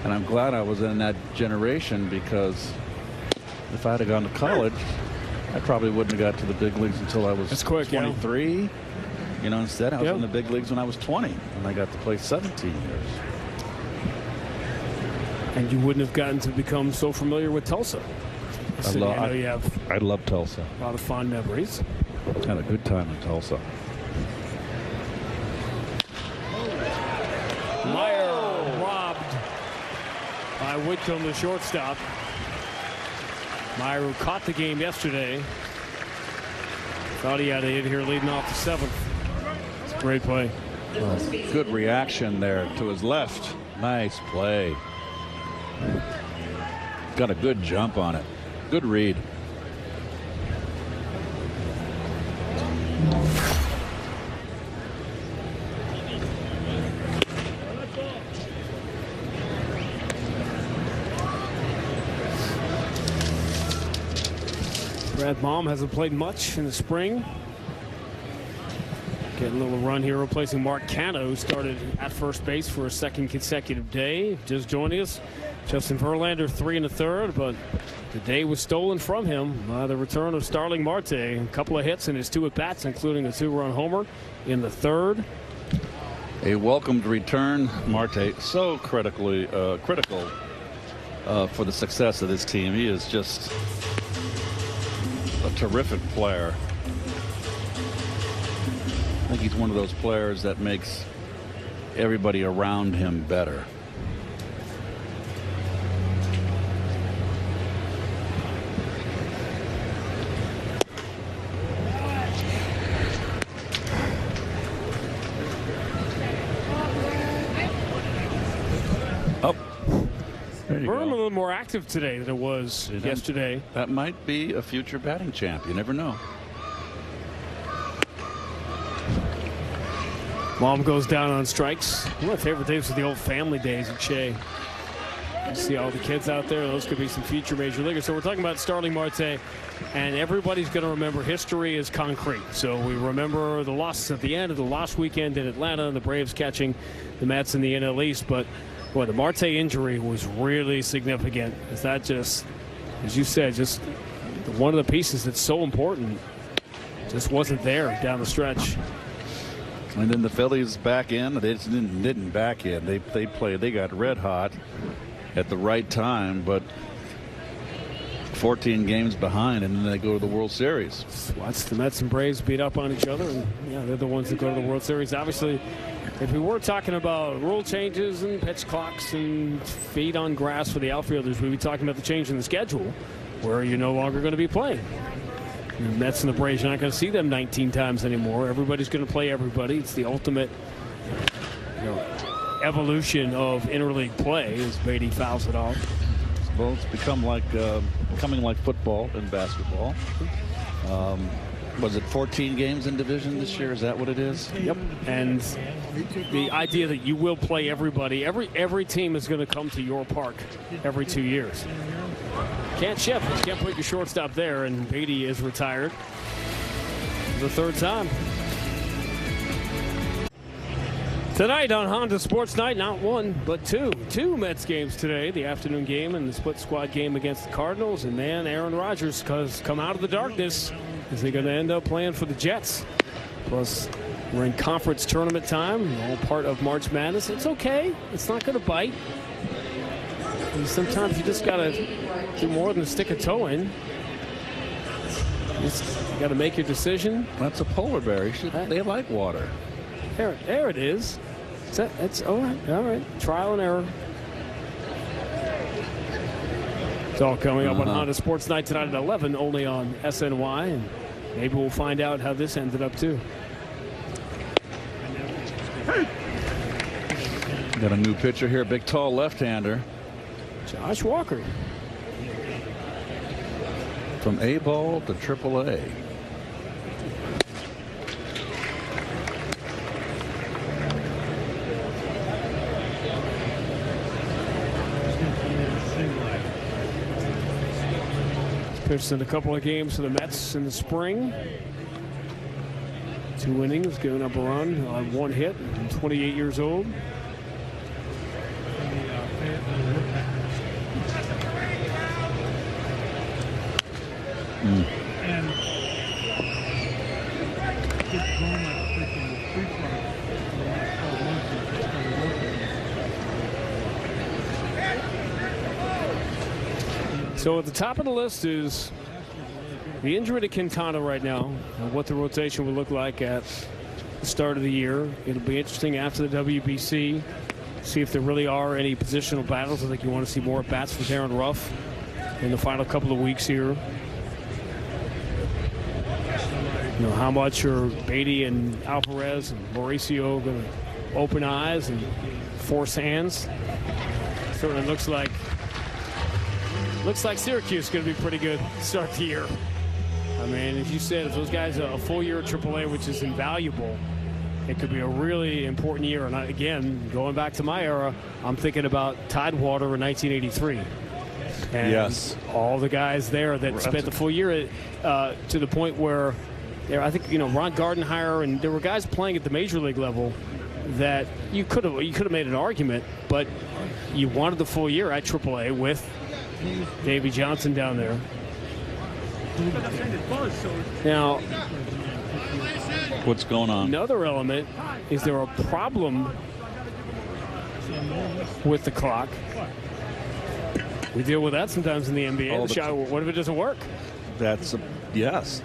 And I'm glad I was in that generation, because if I had gone to college, I probably wouldn't have got to the big leagues until I was 23. You know, instead I was in the big leagues when I was 20, and I got to play 17 years. And you wouldn't have gotten to become so familiar with Tulsa. I love Tulsa. A lot of fond memories. Had a good time in Tulsa. Meyer robbed by Whitcomb, the shortstop. Meyer, who caught the game yesterday, thought he had a hit here leading off the 7th. It's a great play. Good reaction there to his left. Nice play. Got a good jump on it. Good read. Brad Baum hasn't played much in the spring. Getting a little run here, replacing Mark Canha, who started at first base for a second consecutive day. Just joining us, Justin Verlander, 3 1/3, but the day was stolen from him by the return of Starling Marte. A couple of hits in his 2 at-bats, including a 2-run homer in the 3rd. A welcomed return. Marte, so critical for the success of this team. He is just a terrific player. I think he's one of those players that makes everybody around him better. Oh, there you go. A little more active today than it was yesterday. That might be a future batting champ. You never know. Mom goes down on strikes. One of my favorite days was the old family days at Shea. You see all the kids out there. Those could be some future major leaguers. So we're talking about Starling Marte, and everybody's going to remember history is concrete. So we remember the losses at the end of the last weekend in Atlanta and the Braves catching the Mets in the NL East. But boy, the Marte injury was really significant. Is that just, as you said, just one of the pieces that's so important just wasn't there down the stretch. And then the Phillies back in. They didn't back in. They played. They got red hot at the right time, but 14 games behind, and then they go to the World Series. Watch the Mets and Braves beat up on each other, and yeah, they're the ones that go to the World Series. Obviously, if we were talking about rule changes and pitch clocks and feet on grass for the outfielders, we'd be talking about the change in the schedule, where you're no longer going to be playing. The Mets and the Braves, you're not going to see them 19 times anymore. Everybody's going to play everybody. It's the ultimate evolution of interleague play as Beatty fouls it off. Well, it's becoming like football and basketball. Was it 14 games in division this year? Is that what it is? Yep. And the idea that you will play everybody, every team is going to come to your park every 2 years. Can't shift. You can't put your shortstop there, and Beatty is retired the 3rd time. Tonight on Honda Sports Night, not one, but two Mets games today. The afternoon game and the split squad game against the Cardinals. And man, Aaron Rodgers has come out of the darkness. Is he going to end up playing for the Jets? Plus, we're in conference tournament time, all part of March Madness. It's okay. It's not going to bite. And sometimes you just got to do more than stick a toe in. You got to make your decision. That's a polar bear. They like water. There it is. It's all right. All right. Trial and error. It's all coming up on Honda Sports Night tonight at 11, only on SNY. And maybe we'll find out how this ended up, too. Got a new pitcher here, big, tall left-hander. Josh Walker. From A-ball to AAA. Pitched in a couple of games for the Mets in the spring. 2 innings, giving up a run on 1 hit. 28 years old. So at the top of the list is the injury to Quintana right now, and what the rotation will look like at the start of the year. It'll be interesting after the WBC, see if there really are any positional battles. I think you want to see more at-bats for Darren Ruff in the final couple of weeks here. You know, how much are Beatty and Alvarez and Mauricio going to open eyes and force hands? Certainly looks like Syracuse is going to be pretty good to start the year. I mean, as you said, if those guys are a full year at AAA, which is invaluable, it could be a really important year. And again, going back to my era, I'm thinking about Tidewater in 1983. And yes, all the guys there that spent the full year to the point where there. I think Ron Gardenhire, and there were guys playing at the major league level that you could have made an argument, but you wanted the full year at AAA with Davey Johnson down there. Now, what's going on? Another element is there a problem with the clock? We deal with that sometimes in the NBA. What if it doesn't work? Yes.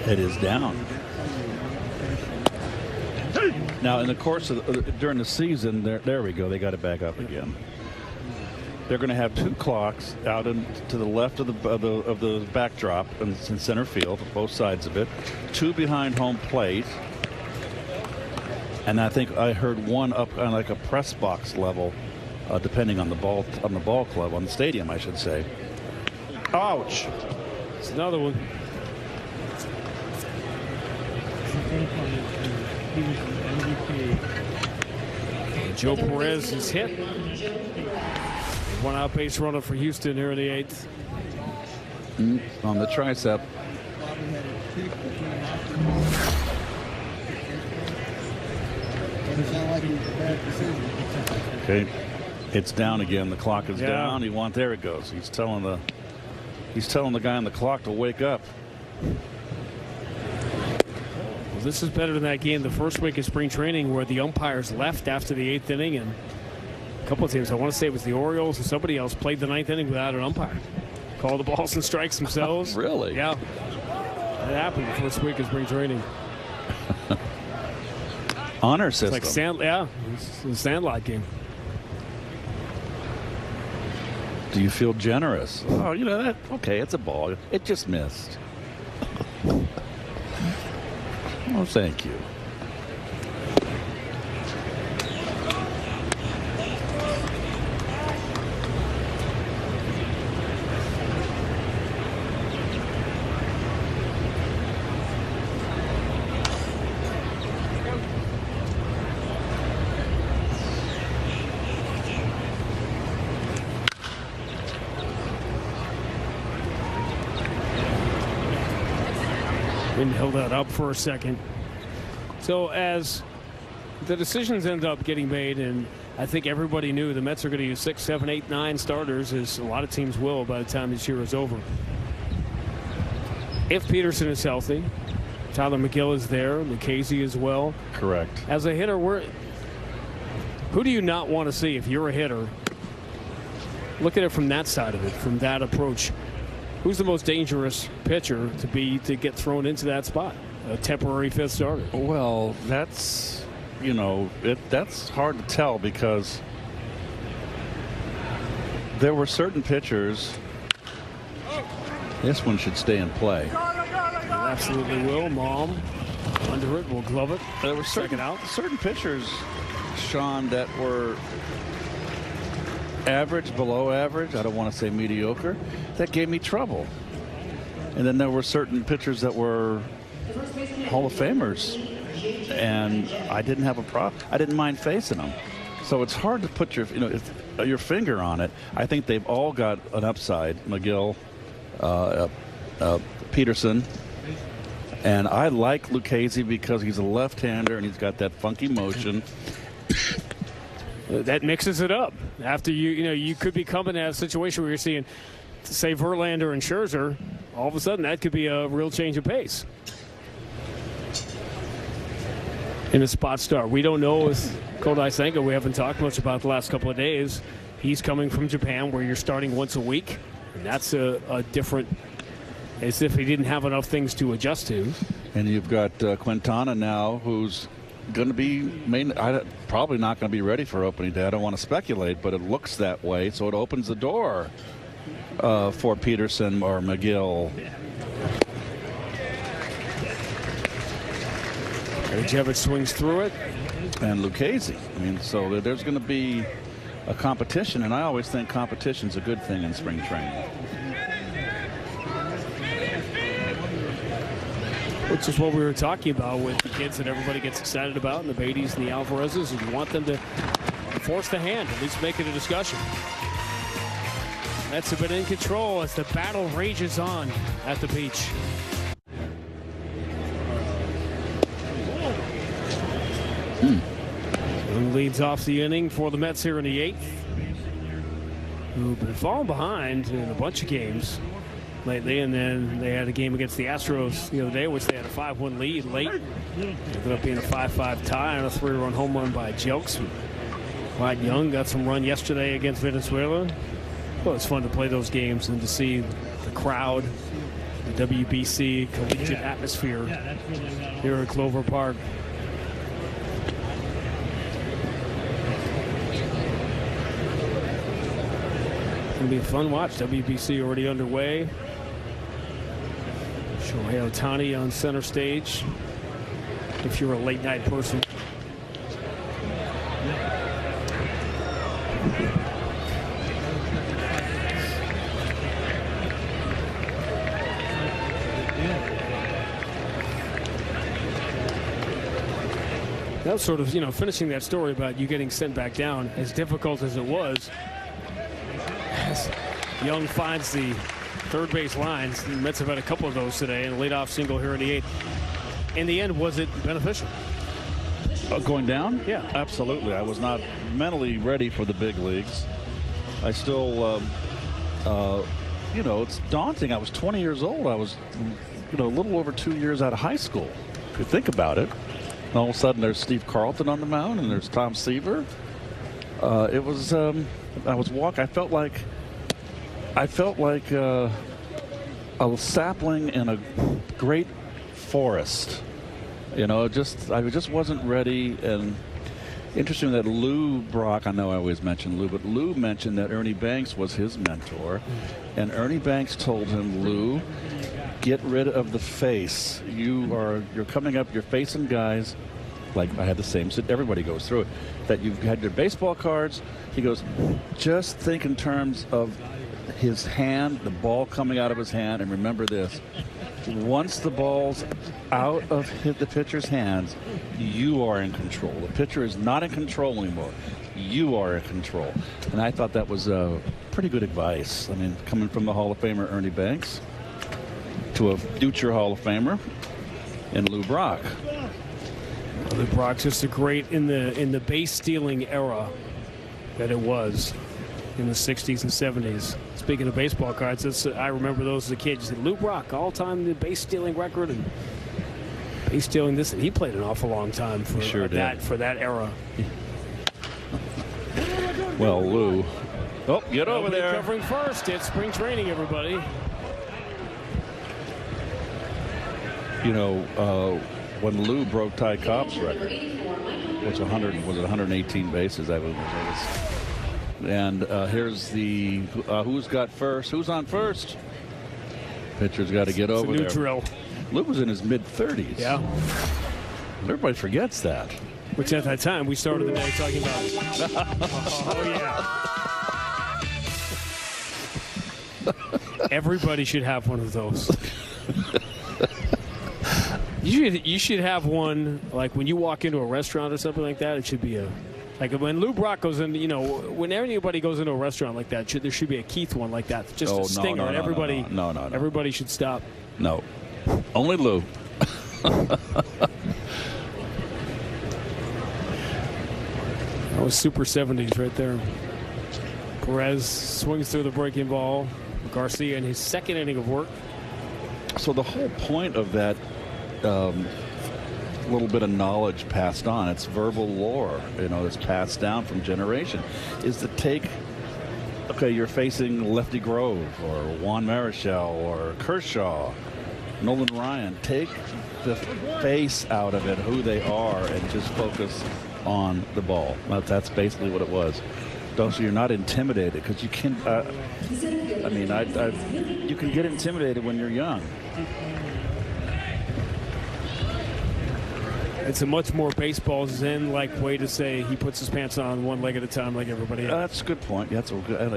It is down. Now, in the course of during the season, there we go. They got it back up again. They're going to have 2 clocks out to the left of the backdrop in center field, both sides of it. 2 behind home plate, and I think I heard 1 up on like a press box level, depending on the ball club, on the stadium, I should say. Ouch! It's another one. Joe Perez is hit. 1 out base runner for Houston here in the 8th. On the tricep. Okay, it's down again. The clock is down. There it goes. He's telling the guy on the clock to wake up. Well, this is better than that game the first week of spring training where the umpires left after the 8th inning, and a couple of teams, I want to say it was the Orioles or somebody else, played the 9th inning without an umpire. Called the balls and strikes themselves. Really? Yeah. That happened the first week of spring training. Honor system. It's like it's the Sandlot game. Do you feel generous? Oh, that. Okay, it's a ball. It just missed. Oh, thank you. And held that up for a second. So as the decisions end up getting made, and I think everybody knew the Mets are going to use 6, 7, 8, 9 starters, as a lot of teams will by the time this year is over. If Peterson is healthy, Tyler McGill is there, Lucchesi as well. Correct. As a hitter, who do you not want to see if you're a hitter? Look at it from that side of it, from that approach. Who's the most dangerous pitcher to get thrown into that spot? A temporary 5th starter. Well, that's that's hard to tell because there were certain pitchers. This one should stay in play. It absolutely will. Mom under it, will glove it. There were certain pitchers, Sean, that were average, below average. I don't want to say mediocre. That gave me trouble. And then there were certain pitchers that were Hall of Famers, and I didn't have a problem. I didn't mind facing them. So it's hard to put your finger on it. I think they've all got an upside. McGill, Peterson, and I like Lucchesi because he's a left-hander and he's got that funky motion. That mixes it up. After you could be coming at a situation where you're seeing, say, Verlander and Scherzer. All of a sudden, that could be a real change of pace in a spot start. We don't know with Kodai Senga. We haven't talked much about the last couple of days. He's coming from Japan, where you're starting once a week, and that's a different. As if he didn't have enough things to adjust to. And you've got Quintana now, who's going to be probably not going to be ready for opening day. I don't want to speculate, but it looks that way. So it opens the door for Peterson or McGill. Jevitt swings through it. And Lucchesi. I mean, so there's going to be a competition, and I always think competition's a good thing in spring training. Which is what we were talking about with the kids that everybody gets excited about, and the Beatties and the Alvarezes, and you want them to force the hand, at least make it a discussion. Mets have been in control as the battle rages on at the beach. Young leads off the inning for the Mets here in the 8th, who've been falling behind in a bunch of games lately, and then they had a game against the Astros the other day, which they had a 5-1 lead late. Ended up being a 5-5 tie on a 3-run home run by Jelks. Wyatt Young got some run yesterday against Venezuela. Well, it's fun to play those games and to see the crowd, the WBC collegiate atmosphere here at Clover Park. It's going to be a fun watch. WBC already underway. Shohei Ohtani on center stage if you're a late night person. That was sort of, finishing that story about you getting sent back down, as difficult as it was. As Young finds the third base lines. The Mets have had a couple of those today, and a leadoff single here in the 8th. In the end, was it beneficial? Going down? Yeah. Absolutely. I was not mentally ready for the big leagues. I still, it's daunting. I was 20 years old. I was, a little over 2 years out of high school, if you think about it. And all of a sudden, there's Steve Carlton on the mound, and there's Tom Seaver. It was, I felt like a sapling in a great forest. I just wasn't ready. And interesting that Lou Brock, I know I always mention Lou, but Lou mentioned that Ernie Banks was his mentor. And Ernie Banks told him, Lou, get rid of the face. You're coming up, you're facing guys, like I had the same, everybody goes through it, that you've had your baseball cards. He goes, just think in terms of his hand, the ball coming out of his hand, and remember this. Once the ball's out of the pitcher's hands, you are in control. The pitcher is not in control anymore. You are in control. And I thought that was pretty good advice. I mean, coming from the Hall of Famer Ernie Banks to a future Hall of Famer in Lou Brock. Lou Brock's just a great in the base stealing era that it was in the 60s and 70s. Speaking of baseball cards, I remember those as a kid. You said Lou Brock, all-time base stealing record and base stealing this, and he played an awful long time for that era. Well, Lou. Oh, get over there. Covering first. It's spring training, everybody. When Lou broke Ty Cobb's record, was 118 bases? And here's the who's got first? Who's on first? Pitcher's got to get over there. Drill. Lou was in his mid-30s. Yeah. Everybody forgets that. Which at that time we started the day talking about. Oh yeah. Everybody should have one of those. You should have one, like when you walk into a restaurant or something like that. It should be like when Lou Brock goes in, when anybody goes into a restaurant like that, there should be a Keith one like that. Just a stinger. No, and everybody, no. Everybody should stop. No. Only Lou. That was super 70s right there. Perez swings through the breaking ball. Garcia in his second inning of work. So the whole point of that little bit of knowledge passed on, it's verbal lore, that's passed down from generation, is to take, okay, you're facing Lefty Grove or Juan Marichal or Kershaw, Nolan Ryan. Take the face out of it, who they are, and just focus on the ball. That's basically what it was. So you're not intimidated, because you can. You can get intimidated when you're young. It's a much more baseball zen-like way to say he puts his pants on one leg at a time like everybody else. That's a good point. That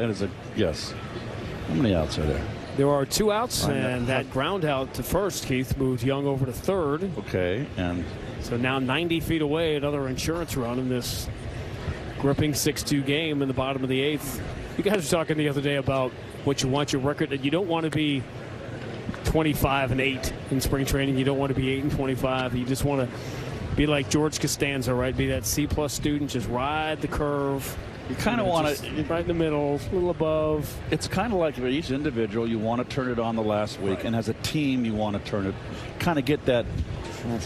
is a yes. How many outs are there? There are 2 outs, and that ground out to first, Keith, moved Young over to third. Okay, and so now 90 feet away, another insurance run in this gripping 6-2 game in the bottom of the 8th. You guys were talking the other day about what you want your record, and you don't want to be 25-8 in spring training. You don't want to be 8-25. You just want to be like George Costanza, right? Be that C+ student, just ride the curve. You kind of want to right in the middle, a little above. It's kind of like for each individual, you want to turn it on the last week, and as a team, you want to turn it, kind of get that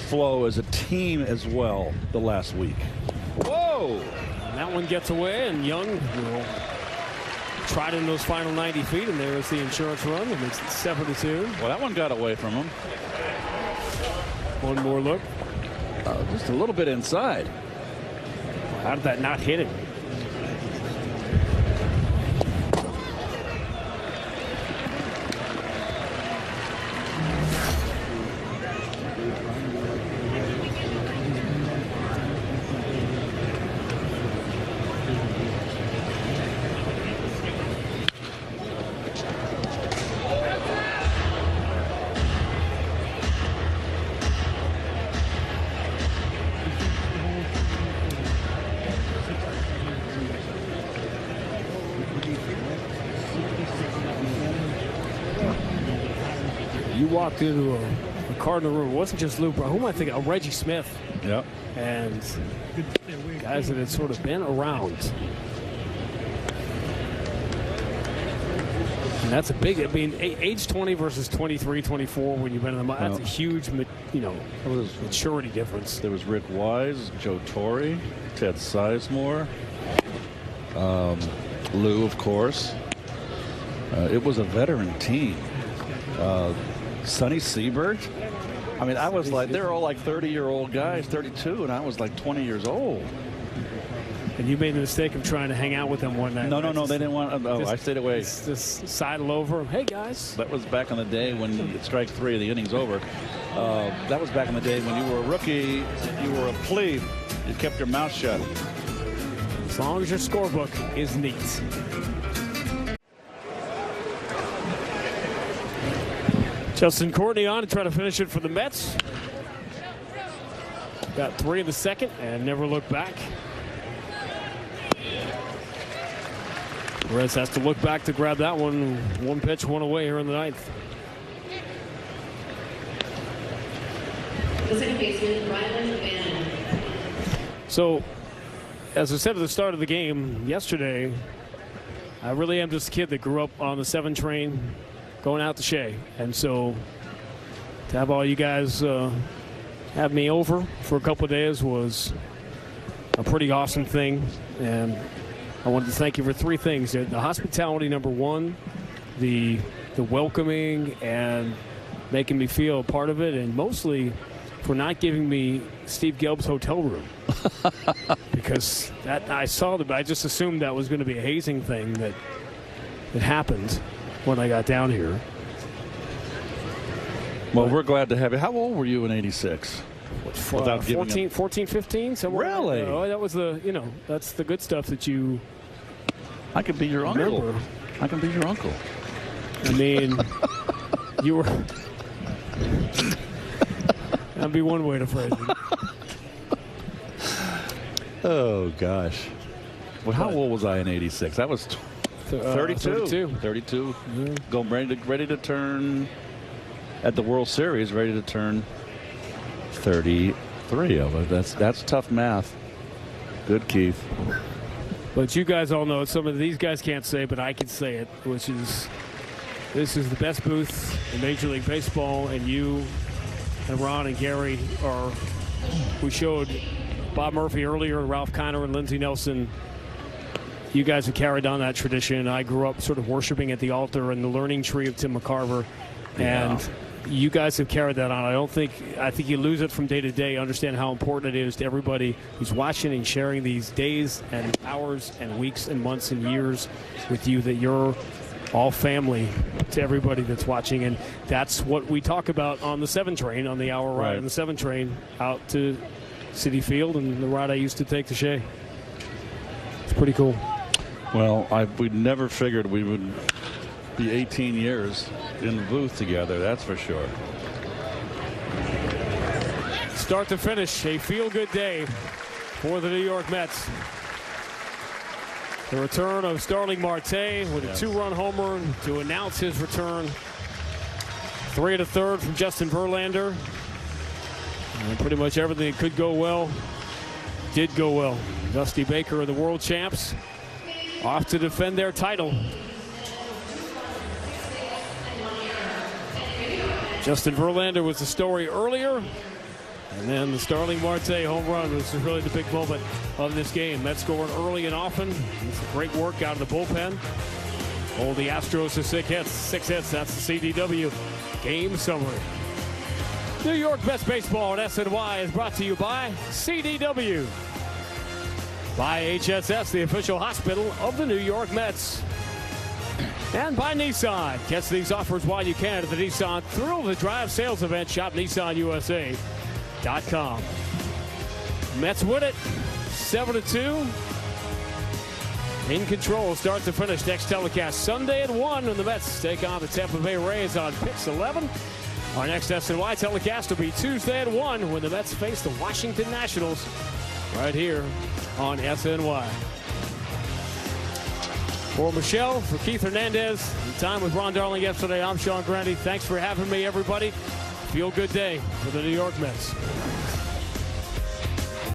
flow as a team as well the last week. Whoa! And that one gets away, and Young will try it in those final 90 feet, and there's the insurance run, and it's 7-2. Well, that one got away from him. One more look. Just a little bit inside. How did that not hit him? You walked into a Cardinal room. It wasn't just Lou Brown. Who am I thinking? Reggie Smith. Yep. And guys that had sort of been around. And that's a big, I mean, age 20 versus 23, 24 when you've been in the, that's a huge, maturity difference. There was Rick Wise, Joe Torre, Ted Sizemore, Lou, of course. It was a veteran team. Sonny Siebert. I mean, I was like, they're all like 30-year-old guys, 32, and I was like 20 years old. And you made the mistake of trying to hang out with them one night. No, they didn't want. Oh, I stayed away. Just sidle over. Hey, guys. That was back in the day when strike 3, the inning's over. That was back in the day when you were a rookie, you were a plebe, you kept your mouth shut. As long as your scorebook is neat. Justin Courtney on to try to finish it for the Mets. Got 3 in the second and never looked back. Perez has to look back to grab that one. One pitch, one away here in the 9th. The second baseman, Rylan Bannon. So, as I said at the start of the game yesterday, I really am just a kid that grew up on the 7 train going out to Shea. And so to have all you guys have me over for a couple of days was a pretty awesome thing. And I wanted to thank you for 3 things. The hospitality, number 1, the welcoming and making me feel a part of it, and mostly for not giving me Steve Gelb's hotel room. Because that I saw that, I just assumed that was going to be a hazing thing that happened when I got down here. Well, we're glad to have you. How old were you in '86? 14, 15, somewhere. Really? Oh, that was the, that's the good stuff that you. I could be your uncle. Remember. I can be your uncle. I mean, you were. That'd be one way to phrase it. Oh gosh. Well, how old was I in '86? That was 32. 32. Yeah. Go ready to turn at the World Series. Ready to turn 33. That's tough math. Good, Keith. But you guys all know, some of these guys can't say, but I can say it, which is this is the best booth in Major League Baseball, and you and Ron and Gary are. We showed Bob Murphy earlier, and Ralph Kiner and Lindsey Nelson. You guys have carried on that tradition. I grew up sort of worshiping at the altar and the learning tree of Tim McCarver. And you guys have carried that on. I think you lose it from day to day. Understand how important it is to everybody who's watching and sharing these days and hours and weeks and months and years with you, that you're all family to everybody that's watching. And that's what we talk about on the 7 train, on the hour ride on the 7 train out to Citi Field, and the ride I used to take to Shea. It's pretty cool. Well, we never figured we would be 18 years in the booth together, that's for sure. Start to finish, a feel-good day for the New York Mets. The return of Starling Marte with a 2-run homer to announce his return. 3 1/3 from Justin Verlander. And pretty much everything that could go well did go well. Dusty Baker of the world champs off to defend their title. Justin Verlander was the story earlier. And then the Starling Marte home run was really the big moment of this game. Mets scoring early and often. It's a great work out of the bullpen. Hold the Astros to 6 hits. 6 hits, that's the CDW game summary. New York Mets baseball at SNY is brought to you by CDW. By HSS, the official hospital of the New York Mets. And by Nissan. Catch these offers while you can at the Nissan Thrill of the Drive sales event. Shop NissanUSA.com. Mets win it 7-2. In control, start to finish. Next telecast Sunday at 1 when the Mets take on the Tampa Bay Rays on Pix 11. Our next SNY telecast will be Tuesday at 1 when the Mets face the Washington Nationals right here on SNY. For Michelle, for Keith Hernandez, and time with Ron Darling yesterday, I'm Sean Grande. Thanks for having me, everybody. Feel good day for the New York Mets.